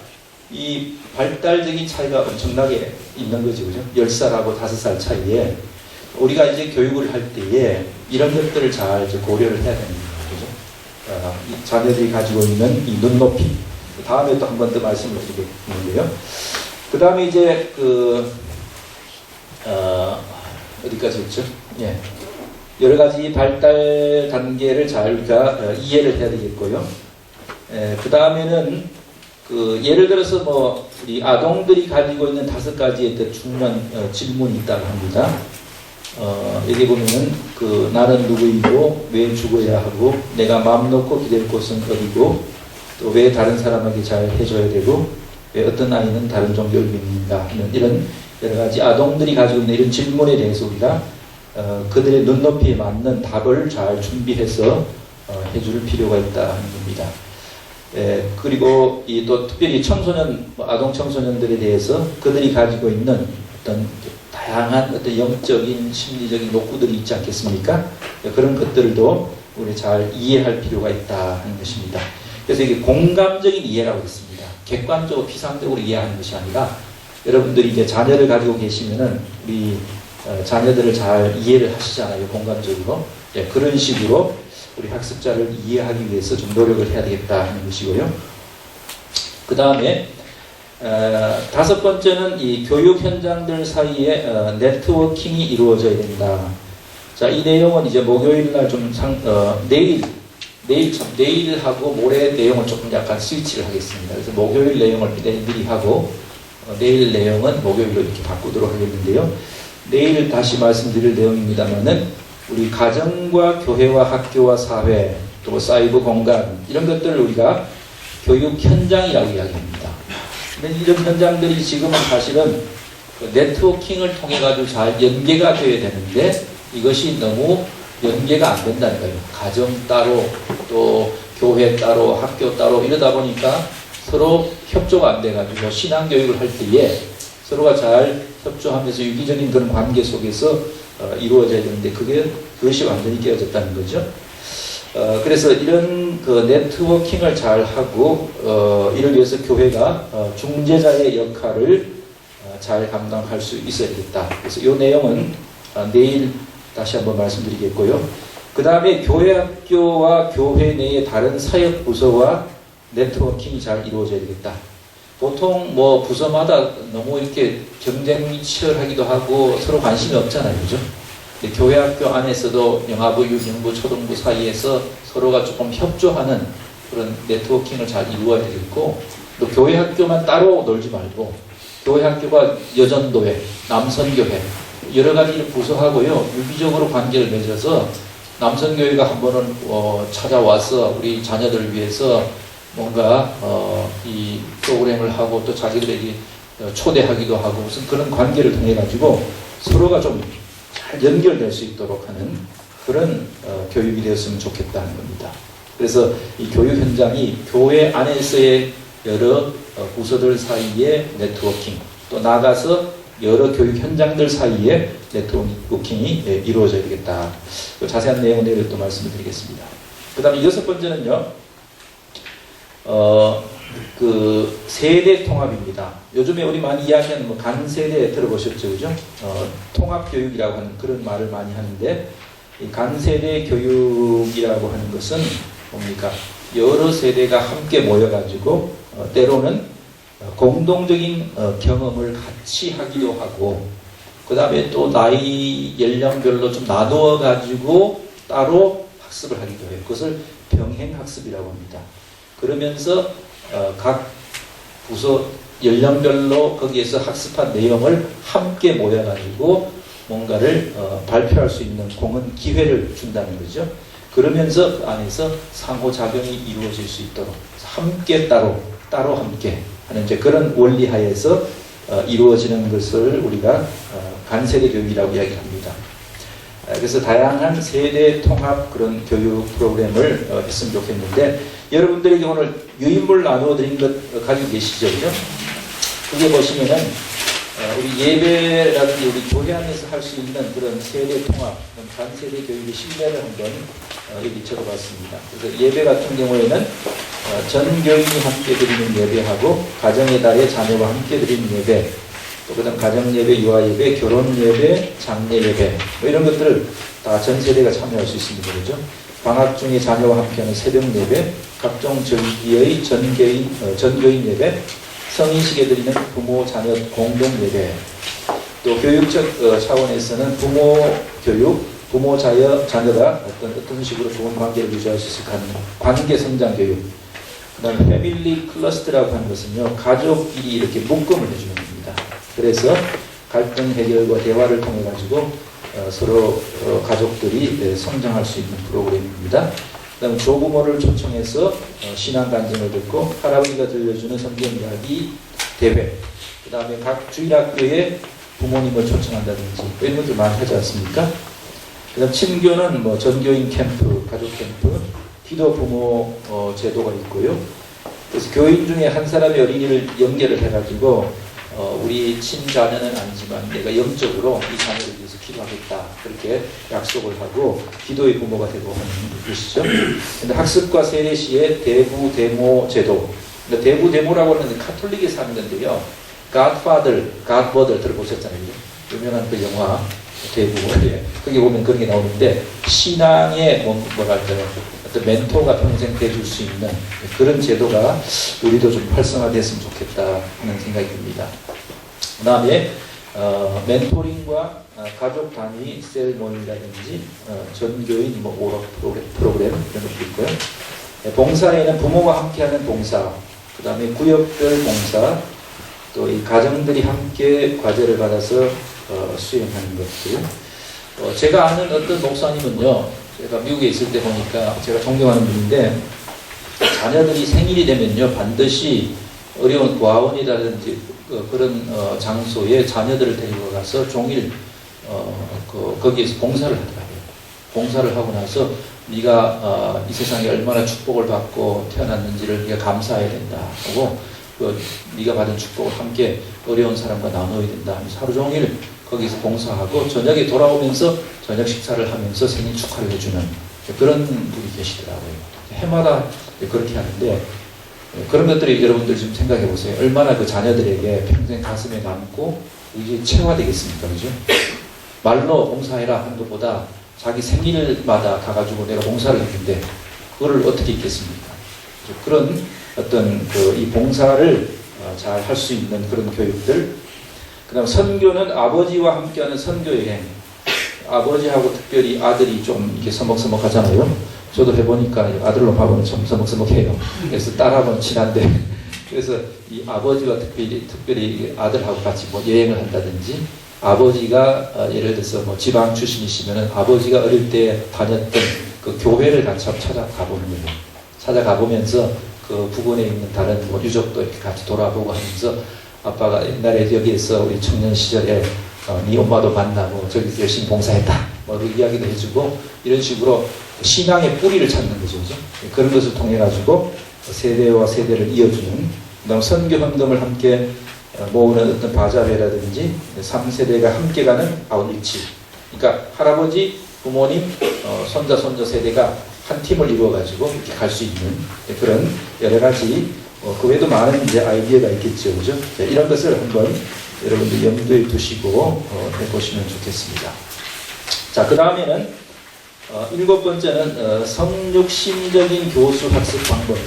이 발달적인 차이가 엄청나게 있는 거죠. 그죠? 10살하고 5살 차이에 우리가 이제 교육을 할 때에 이런 것들을 잘 고려를 해야 됩니다. 그죠? 자녀들이 가지고 있는 이 눈높이, 다음에 또 한 번 더 말씀을 드리겠는데요. 그 다음에 이제 어디까지 했죠? 예. 여러 가지 발달 단계를 잘 우리가 이해를 해야 되겠고요. 그 다음에는 예를 들어서 뭐 우리 아동들이 가지고 있는 5가지의 중요한 질문이 있다고 합니다. 여기 보면은 나는 누구이고 왜 죽어야 하고 내가 마음 놓고 기댈 곳은 어디고 또 왜 다른 사람에게 잘 해줘야 되고 왜 어떤 아이는 다른 종교를 믿는가 하는 이런 여러 가지 아동들이 가지고 있는 이런 질문에 대해서 우리가 그들의 눈높이에 맞는 답을 잘 준비해서 해줄 필요가 있다 하는 겁니다. 그리고 또 특별히 청소년, 아동 청소년들에 대해서 그들이 가지고 있는 어떤 다양한 어떤 영적인 심리적인 욕구들이 있지 않겠습니까? 그런 것들도 우리 잘 이해할 필요가 있다 하는 것입니다. 그래서 이게 공감적인 이해라고 했습니다. 객관적으로 피상적으로 이해하는 것이 아니라 여러분들이 이제 자녀를 가지고 계시면은 우리 자녀들을 잘 이해를 하시잖아요. 공감적으로. 그런 식으로 우리 학습자를 이해하기 위해서 좀 노력을 해야 되겠다 하는 것이고요. 그 다음에 5번째는 이 교육 현장들 사이에 네트워킹이 이루어져야 된다. 자, 이 내용은 이제 목요일 날 좀 내일하고 모레 내용을 조금 약간 스위치를 하겠습니다. 그래서 목요일 내용을 미리 하고 내일 내용은 목요일로 이렇게 바꾸도록 하겠는데요. 내일 다시 말씀드릴 내용입니다만은 우리 가정과 교회와 학교와 사회 또 사이버 공간 이런 것들을 우리가 교육 현장이라고 이야기합니다. 근데 이런 현장들이 지금은 사실은 네트워킹을 통해 가지고 잘 연계가 되어야 되는데 이것이 너무 연계가 안 된다는 거예요. 가정 따로 또 교회 따로 학교 따로 이러다 보니까 서로 협조가 안 돼가지고 신앙교육을 할 때에 서로가 잘 협조하면서 유기적인 그런 관계 속에서 이루어져야 되는데 그것이 완전히 깨어졌다는 거죠. 그래서 이런 네트워킹을 잘 하고 이를 위해서 교회가 중재자의 역할을 잘 감당할 수 있어야 되겠다. 그래서 이 내용은 내일 다시 한번 말씀드리겠고요. 그 다음에 교회 학교와 교회 내의 다른 사역 부서와 네트워킹이 잘 이루어져야 되겠다. 보통 뭐 부서마다 너무 이렇게 경쟁이 치열하기도 하고 서로 관심이 없잖아요. 그죠? 교회 학교 안에서도 영아부, 유년부, 초등부 사이에서 서로가 조금 협조하는 그런 네트워킹을 잘 이루어야 되겠고 또 교회 학교만 따로 놀지 말고 교회 학교가 여전도회, 남선교회 여러 가지 부서하고요. 유기적으로 관계를 맺어서 남선교회가 한 번은 찾아와서 우리 자녀들을 위해서 뭔가 이 프로그램을 하고 또 자기들에게 초대하기도 하고 무슨 그런 관계를 통해 가지고 서로가 좀 잘 연결될 수 있도록 하는 그런 교육이 되었으면 좋겠다는 겁니다. 그래서 이 교육 현장이 교회 안에서의 여러 부서들 사이의 네트워킹 또 나가서 여러 교육 현장들 사이에 네트워킹이 이루어져야 되겠다. 자세한 내용은 내일 또 말씀을 드리겠습니다. 그 다음에 6번째는요. 세대 통합입니다. 요즘에 우리 많이 이야기하는 뭐 간세대 들어보셨죠, 그죠? 통합교육이라고 하는 그런 말을 많이 하는데, 이 간세대 교육이라고 하는 것은 뭡니까? 여러 세대가 함께 모여가지고, 때로는 공동적인 경험을 같이 하기도 하고, 그 다음에 또 나이 연령별로 좀 나누어가지고 따로 학습을 하기도 해요. 그것을 병행학습이라고 합니다. 그러면서 각 부서 연령별로 거기에서 학습한 내용을 함께 모여가지고 뭔가를 발표할 수 있는 기회를 준다는 거죠. 그러면서 그 안에서 상호작용이 이루어질 수 있도록 함께 따로 함께 하는 이제 그런 원리 하에서 이루어지는 것을 우리가 간세대 교육이라고 이야기합니다. 그래서 다양한 세대 통합 그런 교육 프로그램을 했으면 좋겠는데 여러분들에게 오늘 유인물 나누어 드린 것 가지고 계시죠? 그죠? 그게 보시면은 우리 예배라든지 우리 교회 안에서 할 수 있는 그런 세대 통합, 간세대 교육의 신뢰를 한번 여기 적어봤습니다. 그래서 예배 같은 경우에는 전 교인이 함께 드리는 예배하고 가정의 달에 자녀와 함께 드리는 예배, 또 그다음 가정 예배, 유아 예배, 결혼 예배, 장례 예배 뭐 이런 것들을 다 전 세대가 참여할 수 있습니다. 그렇죠? 방학 중에 자녀와 함께하는 새벽 예배, 각종 절기의 전교인 예배, 성인식에 드리는 부모 자녀 공동 예배, 또 교육적 차원에서는 부모 교육, 부모 자녀가 어떤 식으로 좋은 관계를 유지할 수 있을 관계 성장 교육, 그 다음에 패밀리 클러스터라고 하는 것은요, 가족끼리 이렇게 묶음을 해주는 겁니다. 그래서 갈등 해결과 대화를 통해 가지고 서로 가족들이 성장할 수 있는 프로그램입니다. 그 다음에 조부모를 초청해서 신앙 간증을 듣고 할아버지가 들려주는 성경 이야기 대회, 그 다음에 각 주일학교에 부모님을 초청한다든지 이런 것들 많이 하지 않습니까? 그 다음 친교는 뭐 전교인 캠프, 가족 캠프, 기도 부모 제도가 있고요. 그래서 교인 중에 한 사람의 어린이를 연결을 해가지고 우리 친자녀는 아니지만 내가 영적으로 이 자녀를 위해서 기도하겠다, 그렇게 약속을 하고 기도의 부모가 되고 하는 것이죠. 근데 학습과 세례 시에 대부대모 제도, 그러니까 대부대모라고 하는 카톨릭에서 하는 건데요. Godfather 들어보셨잖아요. 유명한 그 영화 대부, 거기 보면 그런 게 나오는데, 신앙의 뭐랄까요, 어떤 멘토가 평생 돼줄 수 있는 그런 제도가 우리도 좀 활성화됐으면 좋겠다 하는 생각이 듭니다. 그 다음에 멘토링과 가족 단위 셀 모임이라든지 전교인 오락 프로그램 이런 것도 있고요. 봉사에는 부모가 함께하는 봉사, 그 다음에 구역별 봉사, 또 이 가정들이 함께 과제를 받아서 수행하는 것들. 제가 아는 어떤 목사님은요, 제가 미국에 있을 때 보니까 제가 존경하는 분인데, 자녀들이 생일이 되면요 반드시 어려운 고아원이라든지 그런 장소에 자녀들을 데리고 가서 종일 거기에서 봉사를 하더라고요. 봉사를 하고 나서 네가 이 세상에 얼마나 축복을 받고 태어났는지를 네가 감사해야 된다 하고, 네가 받은 축복을 함께 어려운 사람과 나눠야 된다 하면서 하루 종일 거기서 봉사하고 저녁에 돌아오면서 저녁 식사를 하면서 생일 축하를 해주는 그런 분이 계시더라고요. 해마다 그렇게 하는데, 그런 것들이 여러분들 좀 생각해 보세요. 얼마나 그 자녀들에게 평생 가슴에 남고 이게 체화되겠습니까? 그죠? 말로 봉사해라 하는 것보다 자기 생일마다 가가지고 내가 봉사를 했는데 그거를 어떻게 있겠습니까? 그런 어떤 이 봉사를 잘 할 수 있는 그런 교육들. 그 다음 선교는 아버지와 함께하는 선교여행. 아버지하고 특별히 아들이 좀 이렇게 서먹서먹 하잖아요. 저도 해보니까 아들놈하고는 좀 서먹서먹해요. 그래서 딸하고는 친한데, 그래서 이 아버지와 특별히 아들하고 같이 뭐 여행을 한다든지, 아버지가 예를 들어서 뭐 지방 출신이시면은 아버지가 어릴 때 다녔던 그 교회를 같이 찾아가 보는 거예요. 찾아가 보면서 그 부근에 있는 다른 뭐 유족도 이렇게 같이 돌아보고 하면서, 아빠가 옛날에 여기에서 우리 청년 시절에 네 엄마도 만나고 저기서 열심히 봉사했다 뭐 이야기도 해주고, 이런 식으로 신앙의 뿌리를 찾는 거죠. 그죠? 그런 것을 통해 가지고 세대와 세대를 이어주는, 그다음 선교 헌금을 함께 모으는 어떤 바자회라든지 3세대가 함께 가는 아웃리치. 그러니까 할아버지, 부모님, 손자, 손자 세대가 한 팀을 이루어 가지고 이렇게 갈 수 있는 그런 여러 가지, 그 외에도 많은 이제 아이디어가 있겠죠. 그죠? 이런 것을 한번 여러분들 염두에 두시고 해보시면 좋겠습니다. 자, 그 다음에는 7번째는 성육신적인 교수 학습 방법론.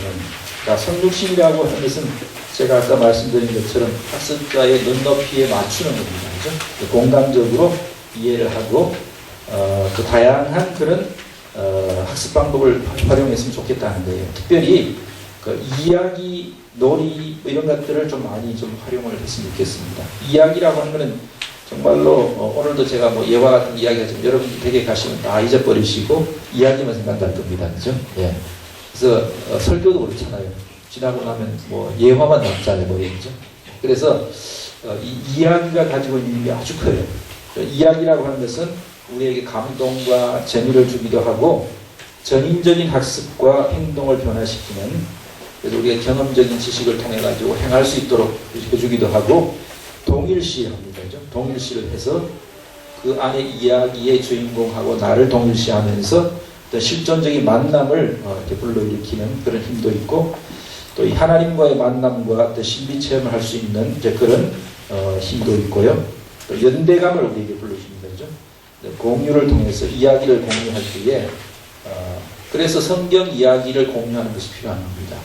자, 성육신이라고 하는 것은 제가 아까 말씀드린 것처럼 학습자의 눈높이에 맞추는 겁니다. 그죠? 공감적으로 이해를 하고 그 다양한 그런 학습 방법을 활용했으면 좋겠다는 거예요. 특별히 그 이야기, 놀이 이런 것들을 좀 많이 좀 활용을 했으면 좋겠습니다. 이야기라고 하는 것은 정말로 오늘도 제가 뭐 예화 같은 이야기 하지만 여러분 댁에 가시면 다 잊어버리시고 이야기만 생각날 겁니다. 그죠? 예. 그래서 설교도 그렇잖아요. 지나고 나면 뭐 예화만 남잖아요. 머리에. 그죠? 그래서 이 이야기가 가지고 있는 게 아주 커요. 이야기라고 하는 것은 우리에게 감동과 재미를 주기도 하고 전인적인 학습과 행동을 변화시키는, 그래서 우리가 경험적인 지식을 통해 가지고 행할 수 있도록 해주기도 하고, 동일시합니다. 동일시를 해서 그 안에 이야기의 주인공하고 나를 동일시하면서 어떤 실존적인 만남을 이렇게 불러일으키는 그런 힘도 있고, 또 이 하나님과의 만남과 어떤 신비 체험을 할 수 있는 이제 그런 힘도 있고요. 또 연대감을 우리에게 불러줍니다. 그죠? 공유를 통해서 이야기를 공유할 때에 그래서 성경 이야기를 공유하는 것이 필요한 겁니다.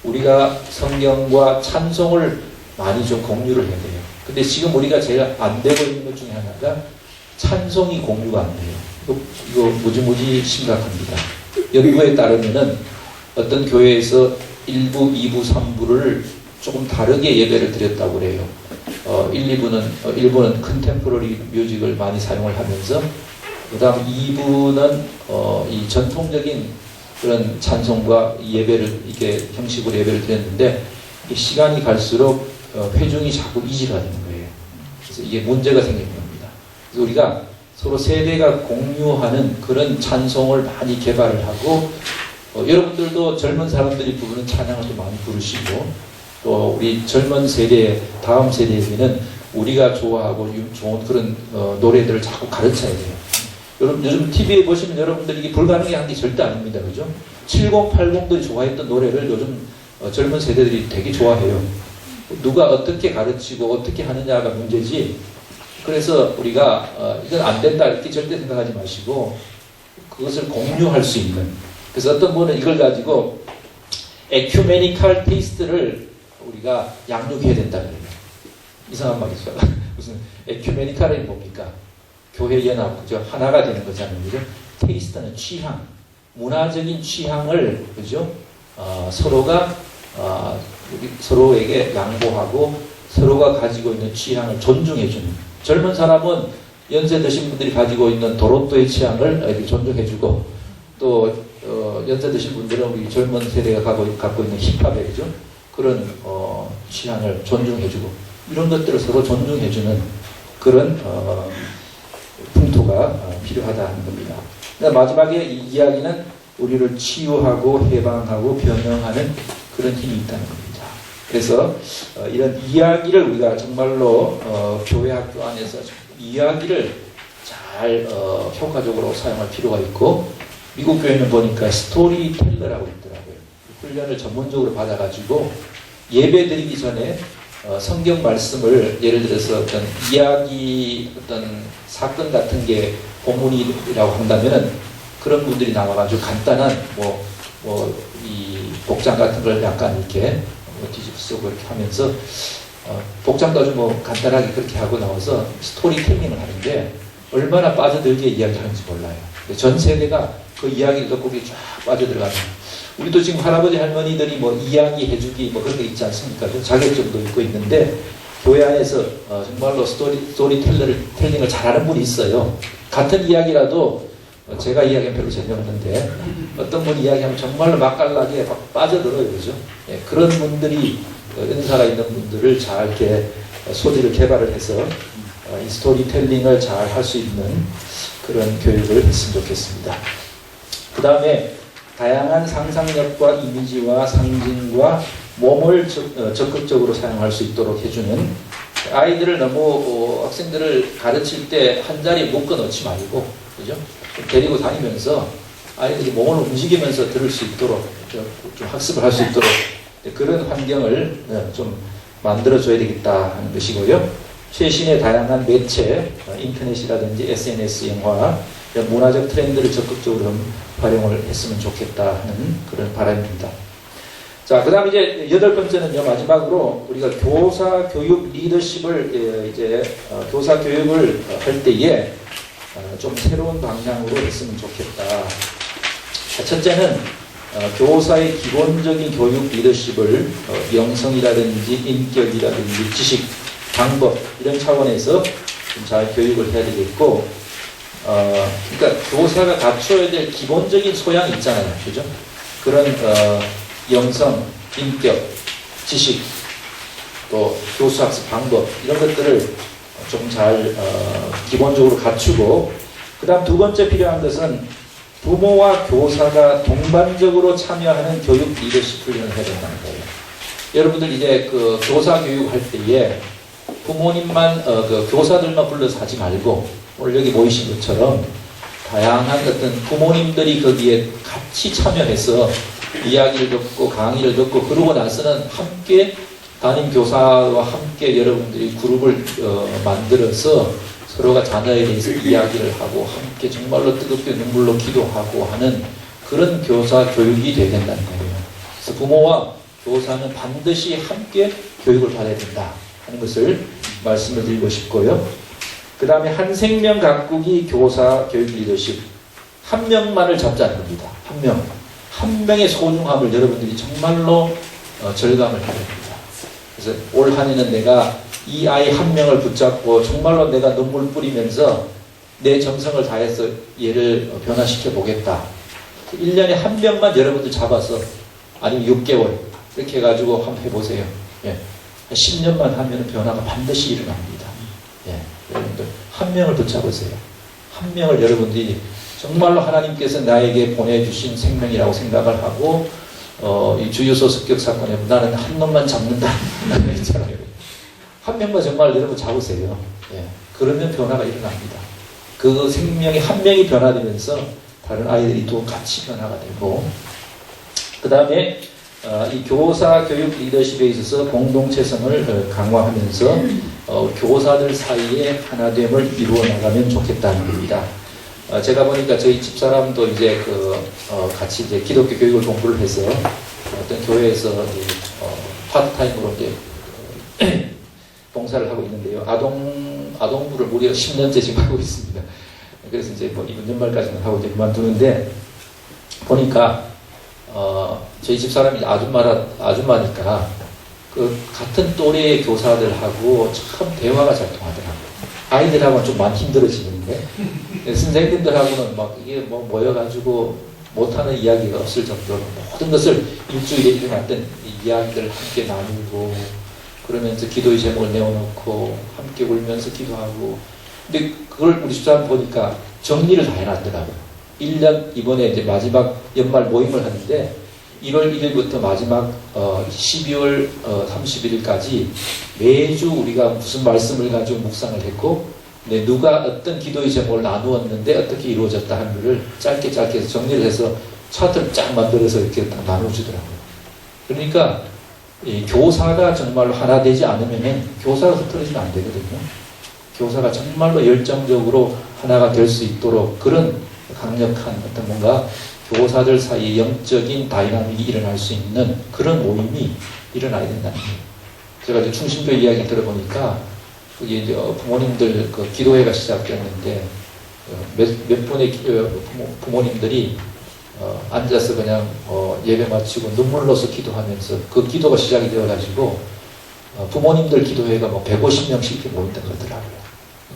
우리가 성경과 찬송을 많이 좀 공유를 해야 돼요. 근데 지금 우리가 제일 안 되고 있는 것 중에 하나가 찬송이 공유가 안 돼요. 이거 무지무지 심각합니다. 연구에 따르면은 어떤 교회에서 1부, 2부, 3부를 조금 다르게 예배를 드렸다고 그래요. 1부는 컨템포러리 뮤직을 많이 사용을 하면서 그 다음 2부는 이 전통적인 그런 찬송과 예배를 이렇게 형식으로 예배를 드렸는데 시간이 갈수록 회중이 자꾸 이지가 되는 거예요. 그래서 이게 문제가 생기는 겁니다. 그래서 우리가 서로 세대가 공유하는 그런 찬송을 많이 개발을 하고 여러분들도 젊은 사람들이 부르는 찬양을 또 많이 부르시고 또 우리 젊은 세대, 다음 세대에게는 우리가 좋아하고 좋은 그런 노래들을 자꾸 가르쳐야 돼요. 여러분 요즘 TV에 보시면 여러분들이 이게 불가능한 게 절대 아닙니다. 그죠? 70, 80들이 좋아했던 노래를 요즘 젊은 세대들이 되게 좋아해요. 누가 어떻게 가르치고 어떻게 하느냐가 문제지. 그래서 우리가 이건 안 된다 이렇게 절대 생각하지 마시고 그것을 공유할 수 있는. 그래서 어떤 분은 이걸 가지고 에큐메니컬 테이스트를 우리가 양육해야 된다 그래요. 이상한 말이죠. 무슨 에큐메니컬이 뭡니까? 교회 연합, 그죠? 하나가 되는 거잖아요. 그죠? 테이스트는 취향, 문화적인 취향을, 그죠? 서로가, 서로에게 양보하고 서로가 가지고 있는 취향을 존중해주는. 젊은 사람은 연세 드신 분들이 가지고 있는 도로또의 취향을 존중해주고, 또, 연세 드신 분들은 우리 젊은 세대가 갖고 있는 힙합의, 그죠? 그런, 취향을 존중해주고, 이런 것들을 서로 존중해주는 그런, 풍토가 필요하다는 겁니다. 마지막에 이 이야기는 우리를 치유하고 해방하고 변형하는 그런 힘이 있다는 겁니다. 그래서 이런 이야기를 우리가 정말로 교회 학교 안에서 이야기를 잘 효과적으로 사용할 필요가 있고 미국 교회는 보니까 스토리텔러라고 있더라고요. 훈련을 전문적으로 받아가지고 예배 드리기 전에 성경 말씀을 예를 들어서 어떤 이야기 어떤 사건 같은 게 본문이라고 한다면은 그런 분들이 나와가지고 간단한 이 복장 같은 걸 약간 이렇게 뒤집어 쓰고 이렇게 하면서 복장도 아주 간단하게 그렇게 하고 나와서 스토리텔링을 하는데 얼마나 빠져들게 이야기하는지 몰라요. 전 세대가 그 이야기를 듣고 쫙 빠져들어가는. 우리도 지금 할아버지 할머니들이 이야기 해주기 그런 게 있지 않습니까? 자격증도 있고 있는데 교회 안에서 정말로 스토리텔링을 잘하는 분이 있어요. 같은 이야기라도 제가 이야기하면 별로 재미없는데 어떤 분이 이야기하면 정말로 맛깔나게 빠져들어요. 그죠? 예, 그런 분들이 은사가 있는 분들을 잘 이렇게 소리를 개발을 해서 이 스토리텔링을 잘 할 수 있는 그런 교육을 했으면 좋겠습니다. 그 다음에 다양한 상상력과 이미지와 상징과 몸을 적극적으로 사용할 수 있도록 해주는 아이들을 너무 학생들을 가르칠 때 한 자리에 묶어 놓지 말고 그죠? 데리고 다니면서 아이들이 몸을 움직이면서 들을 수 있도록 좀 학습을 할 수 있도록 그런 환경을 좀 만들어줘야 되겠다 하는 것이고요. 최신의 다양한 매체, 인터넷이라든지 SNS, 영화 이런 문화적 트렌드를 적극적으로 활용을 했으면 좋겠다 하는 그런 바람입니다. 자, 그 다음 이제 8번째는요, 마지막으로 우리가 교사 교육 리더십을 교사 교육을 할 때에 좀 새로운 방향으로 했으면 좋겠다. 첫째는 교사의 기본적인 교육 리더십을 영성이라든지 인격이라든지 지식, 방법 이런 차원에서 좀 잘 교육을 해야 되겠고 그러니까 교사가 갖춰야 될 기본적인 소양이 있잖아요. 그죠? 그런 영성, 인격, 지식, 또 교수학습 방법 이런 것들을 좀 잘 기본적으로 갖추고 그 다음 두 번째 필요한 것은 부모와 교사가 동반적으로 참여하는 교육 리더십 훈련을 해야 된다는 거예요. 여러분들 이제 그 교사 교육할 때에 부모님만 그 교사들만 불러서 하지 말고 오늘 여기 모이신 것처럼 다양한 어떤 부모님들이 거기에 같이 참여해서 이야기를 듣고 강의를 듣고 그러고 나서는 함께 담임 교사와 함께 여러분들이 그룹을 만들어서 서로가 자녀에 대해서 이야기를 하고 함께 정말로 뜨겁게 눈물로 기도하고 하는 그런 교사 교육이 돼야 된다는 거예요. 그래서 부모와 교사는 반드시 함께 교육을 받아야 된다 하는 것을 말씀을 드리고 싶고요. 그 다음에 한 생명 가꾸기 교사 교육 리더십, 한 명만을 잡자는 겁니다. 한 명. 한 명의 소중함을 여러분들이 정말로 절감을 해야 됩니다. 그래서 올 한 해는 내가 이 아이 한 명을 붙잡고 정말로 내가 눈물 뿌리면서 내 정성을 다해서 얘를 변화시켜 보겠다. 1년에 한 명만 여러분들 잡아서, 아니면 6개월 이렇게 해가지고 한번 해보세요. 예. 10년만 하면 변화가 반드시 일어납니다. 예. 여러분들 한 명을 붙잡으세요. 한 명을 여러분들이 정말로 하나님께서 나에게 보내주신 생명이라고 생각을 하고, 이 주유소 습격 사건에 나는 한 놈만 잡는다 있잖아요. 한 명만 정말 여러분 잡으세요. 예. 그러면 변화가 일어납니다. 그 생명이 한 명이 변화되면서 다른 아이들이 또 같이 변화가 되고, 그 다음에 이 교사 교육 리더십에 있어서 공동체성을 강화하면서 교사들 사이에 하나됨을 이루어 나가면 좋겠다는 겁니다. 제가 보니까 저희 집사람도 이제 같이 이제 기독교 교육을 공부를 해서 어떤 교회에서 파트타임으로 이제 봉사를 하고 있는데요. 아동부를 무려 10년째 지금 하고 있습니다. 그래서 이제 뭐 이번 연말까지는 하고 이제 그만두는데, 보니까 저희 집사람이 아줌마니까 그 같은 또래의 교사들하고 참 대화가 잘 통하더라고요. 아이들하고는 좀 많이 힘들어지는데 선생님들하고는 막 이게 뭐 모여가지고 못하는 이야기가 없을 정도로 모든 것을 일주일에 일어났던 이야기들을 함께 나누고, 그러면서 기도의 제목을 내어놓고 함께 울면서 기도하고. 근데 그걸 우리 집사람 보니까 정리를 다 해놨더라고요. 1년 이번에 이제 마지막 연말 모임을 하는데 1월 1일부터 마지막 12월 31일까지 매주 우리가 무슨 말씀을 가지고 묵상을 했고, 누가 어떤 기도의 제목을 나누었는데 어떻게 이루어졌다 하는 것을 짧게 해서 정리를 해서 차트를 쫙 만들어서 이렇게 딱 나눠주더라고요. 그러니까 이 교사가 정말로 하나 되지 않으면 교사가 흐트러지면 안 되거든요. 교사가 정말로 열정적으로 하나가 될 수 있도록 그런 강력한 어떤 뭔가 교사들 사이에 영적인 다이나믹이 일어날 수 있는 그런 모임이 일어나야 된다는 거예요. 제가 이제 충신교 이야기를 들어보니까 그게 이제 부모님들 그 기도회가 시작됐는데 몇 분의 부모님들이 앉아서 그냥 예배 마치고 눈물로서 기도하면서 그 기도가 시작이 되어가지고 부모님들 기도회가 뭐 150명씩 이렇게 모인다 그러더라고요.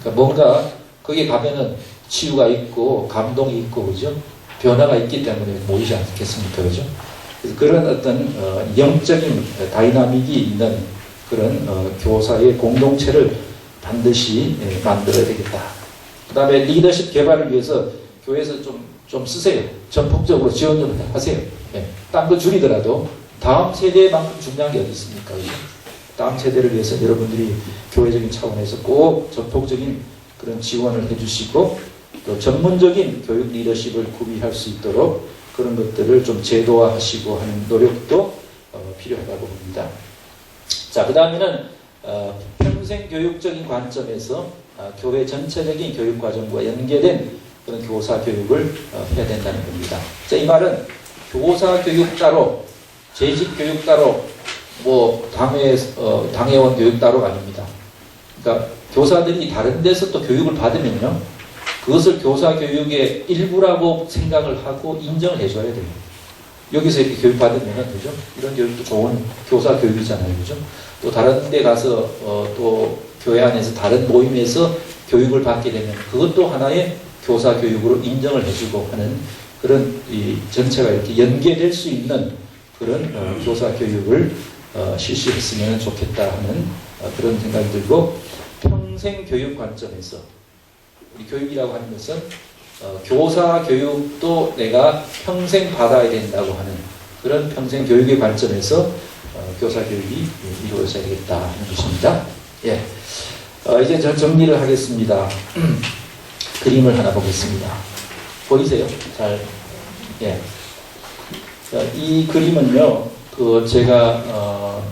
그러니까 뭔가 거기에 가면은 치유가 있고 감동이 있고 그죠? 변화가 있기 때문에 모이지 않겠습니까? 그죠? 그래서 그런 어떤 영적인 다이나믹이 있는 그런 교사의 공동체를 반드시 만들어야 되겠다. 그 다음에 리더십 개발을 위해서 교회에서 좀 쓰세요. 전폭적으로 지원 좀 하세요. 딴 거 줄이더라도 다음 세대만큼 중요한 게 어디 있습니까? 그죠? 다음 세대를 위해서 여러분들이 교회적인 차원에서 꼭 전폭적인 그런 지원을 해주시고, 또 전문적인 교육 리더십을 구비할 수 있도록 그런 것들을 좀 제도화하시고 하는 노력도 필요하다고 봅니다. 자, 그 다음에는 평생 교육적인 관점에서 교회 전체적인 교육 과정과 연계된 그런 교사 교육을 해야 된다는 겁니다. 자, 이 말은 교사 교육 따로, 재직 교육 따로, 뭐 당회원 교육 따로가 아닙니다. 그러니까 교사들이 다른 데서 또 교육을 받으면요, 그것을 교사 교육의 일부라고 생각을 하고 인정을 해줘야 돼요. 여기서 이렇게 교육 받으면은, 그죠? 이런 교육도 좋은 교사 교육이잖아요, 그죠? 또 다른 데 가서 또 교회 안에서 다른 모임에서 교육을 받게 되면 그것도 하나의 교사 교육으로 인정을 해주고 하는 그런 이 전체가 이렇게 연계될 수 있는 그런 교사 교육을 실시했으면 좋겠다 하는 그런 생각이 들고, 평생 교육 관점에서 우리 교육이라고 하는 것은 교사 교육도 내가 평생 받아야 된다고 하는 그런 평생 교육의 관점에서 교사 교육이 이루어져야 되겠다 하는 것입니다. 예. 이제 전 정리를 하겠습니다. 그림을 하나 보겠습니다. 보이세요? 잘. 예. 자, 이 그림은요, 제가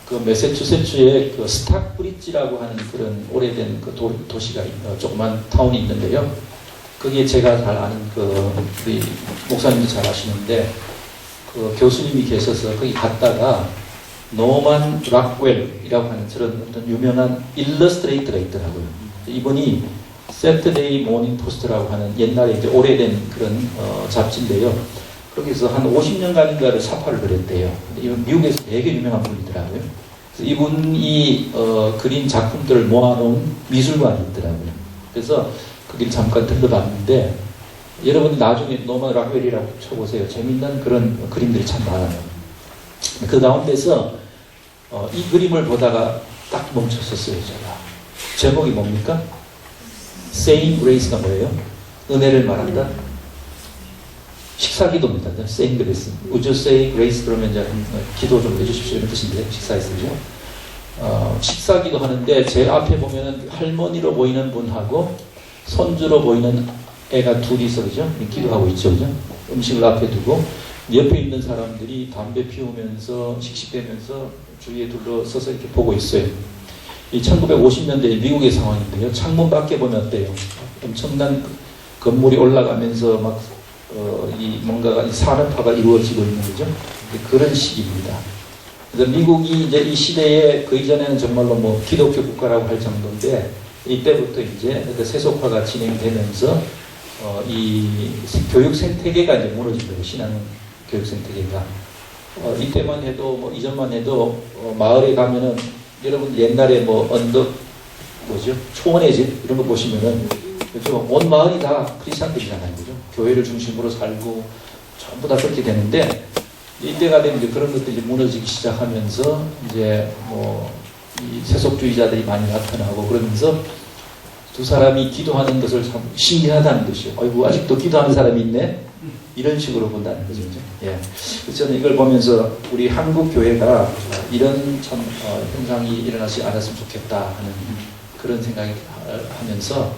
그 매사추세츠의 그 스탁브리지라고 하는 그런 오래된 그 도시가 조그만 타운이 있는데요. 거기에 제가 잘 아는 우리 목사님도 잘 아시는데 그 교수님이 계셔서 거기 갔다가 노만 락웰이라고 하는 저런 어떤 유명한 일러스트레이터가 있더라고요. 이분이 세터데이 모닝 포스트라고 하는 옛날에 이제 오래된 그런 잡지인데요. 거기서 한 50년간인가를 사파를 그렸대요. 이분 미국에서 되게 유명한 분이더라고요. 그래서 이분이 그린 작품들을 모아놓은 미술관이 있더라고요. 그래서 거기를 잠깐 들러봤는데 여러분이 나중에 노만 락웰이라고 쳐보세요. 재밌는 그런 그림들이 참 많아요. 그 가운데서 이 그림을 보다가 딱 멈췄었어요. 제가. 제목이 뭡니까? Saying Grace가 뭐예요? 은혜를 말한다? 식사기도입니다. Saying Grace. Would you say grace? 그러면 이제 기도 좀 해주십시오. 이런 뜻인데 식사했어요. 식사기도 하는데 제 앞에 보면은 할머니로 보이는 분하고 손주로 보이는 애가 둘이서 그죠? 기도하고 있죠. 그죠? 음식을 앞에 두고 옆에 있는 사람들이 담배 피우면서 씩씩대면서 주위에 둘러서서 이렇게 보고 있어요. 이 1950년대 미국의 상황인데요. 창문 밖에 보면 어때요? 엄청난 건물이 올라가면서 막 이 뭔가가 산업화가 이루어지고 있는 거죠. 그런 시기입니다. 그래서 미국이 이제 이 시대에 그 이전에는 정말로 뭐 기독교 국가라고 할 정도인데 이때부터 이제 세속화가 진행되면서 이 교육 생태계가 이제 무너진 거예요. 신앙 교육 생태계가. 이때만 해도 뭐 이전만 해도 마을에 가면은 여러분 옛날에 뭐 언덕 뭐죠? 초원의 집 이런 거 보시면은 그렇죠? 온 마을이 다 크리스천들이잖아요. 그죠? 교회를 중심으로 살고 전부 다 그렇게 되는데 이때가 되면 이제 그런 것들이 무너지기 시작하면서 이제 뭐 이 세속주의자들이 많이 나타나고 그러면서 두 사람이 기도하는 것을 참 신기하다는 것이요. 아이고 아직도 기도하는 사람이 있네. 이런 식으로 본다는 거죠. 예. 그래서 저는 이걸 보면서 우리 한국 교회가 이런 참 현상이 일어나지 않았으면 좋겠다 하는 그런 생각이 하면서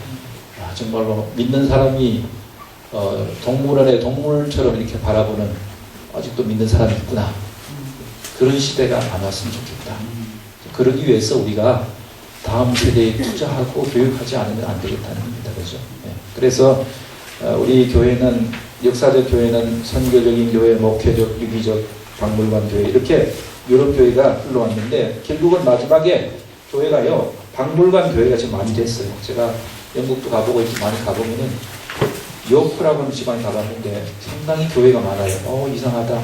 정말로 믿는 사람이 동물원의 동물처럼 이렇게 바라보는 아직도 믿는 사람이 있구나. 그런 시대가 안 왔으면 좋겠다. 그러기 위해서 우리가 다음 세대에 투자하고 교육하지 않으면 안 되겠다는 겁니다. 그죠? 예. 그래서 우리 교회는 역사적 교회는 선교적인 교회, 목회적, 유기적, 박물관 교회 이렇게 유럽 교회가 흘러왔는데 결국은 마지막에 교회가요 박물관 교회가 지금 많이 됐어요. 제가 영국도 가보고 이렇게 많이 가보면은 요크라고 하는 지방에 가봤는데 상당히 교회가 많아요. 이상하다.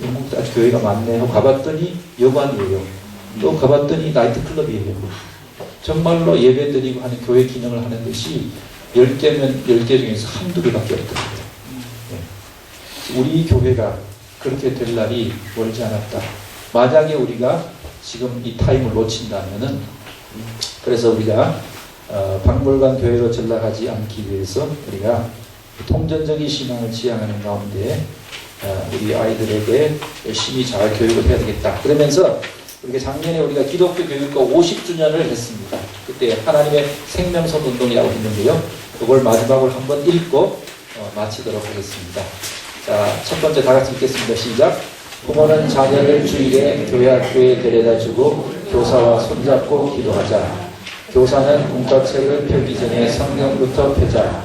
영국도 아주 교회가 많네 하고 가봤더니 여관이에요. 또 가봤더니 나이트클럽이에요. 정말로 예배드리고 하는 교회 기능을 하는 것이 10개면 10개 중에서 한두 개밖에 없더라고요. 네. 우리 교회가 그렇게 될 날이 멀지 않았다. 만약에 우리가 지금 이 타임을 놓친다면은 그래서 우리가 박물관 교회로 전락하지 않기 위해서 우리가 통전적인 신앙을 지향하는 가운데 우리 아이들에게 열심히 잘 교육을 해야 되겠다. 그러면서 우리가 작년에 우리가 기독교 교육과 50주년을 했습니다. 그때 하나님의 생명선 운동이라고 했는데요. 그걸 마지막으로 한번 읽고 마치도록 하겠습니다. 자, 첫 번째 다 같이 읽겠습니다. 시작. 부모는 자녀를 주일에 교회 학교에 데려다주고 교사와 손잡고 기도하자. 교사는 문과책을 펴기 전에 성경부터 펴자.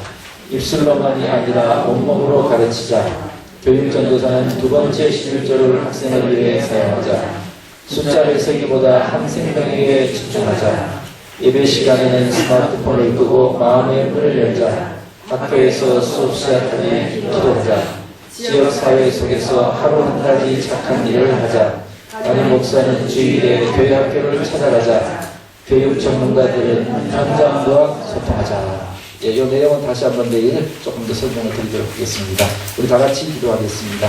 입술로만이 아니라 온몸으로 가르치자. 교육전도사는 두 번째 11조를 학생을 위해 사용하자. 숫자를 세기보다 한 생명에게 집중하자. 예배 시간에는 스마트폰을 끄고 마음의 문을 열자. 학교에서 수업 시작하니 기도하자. 지역사회 속에서 하루 한 가지 착한 일을 하자. 담임 목사는 주일에 교회 학교를 찾아가자. 교육 전문가들은 현장과 소통하자. 이 내용은 다시 한번 내일 조금 더 설명을 드리도록 하겠습니다. 우리 다 같이 기도하겠습니다.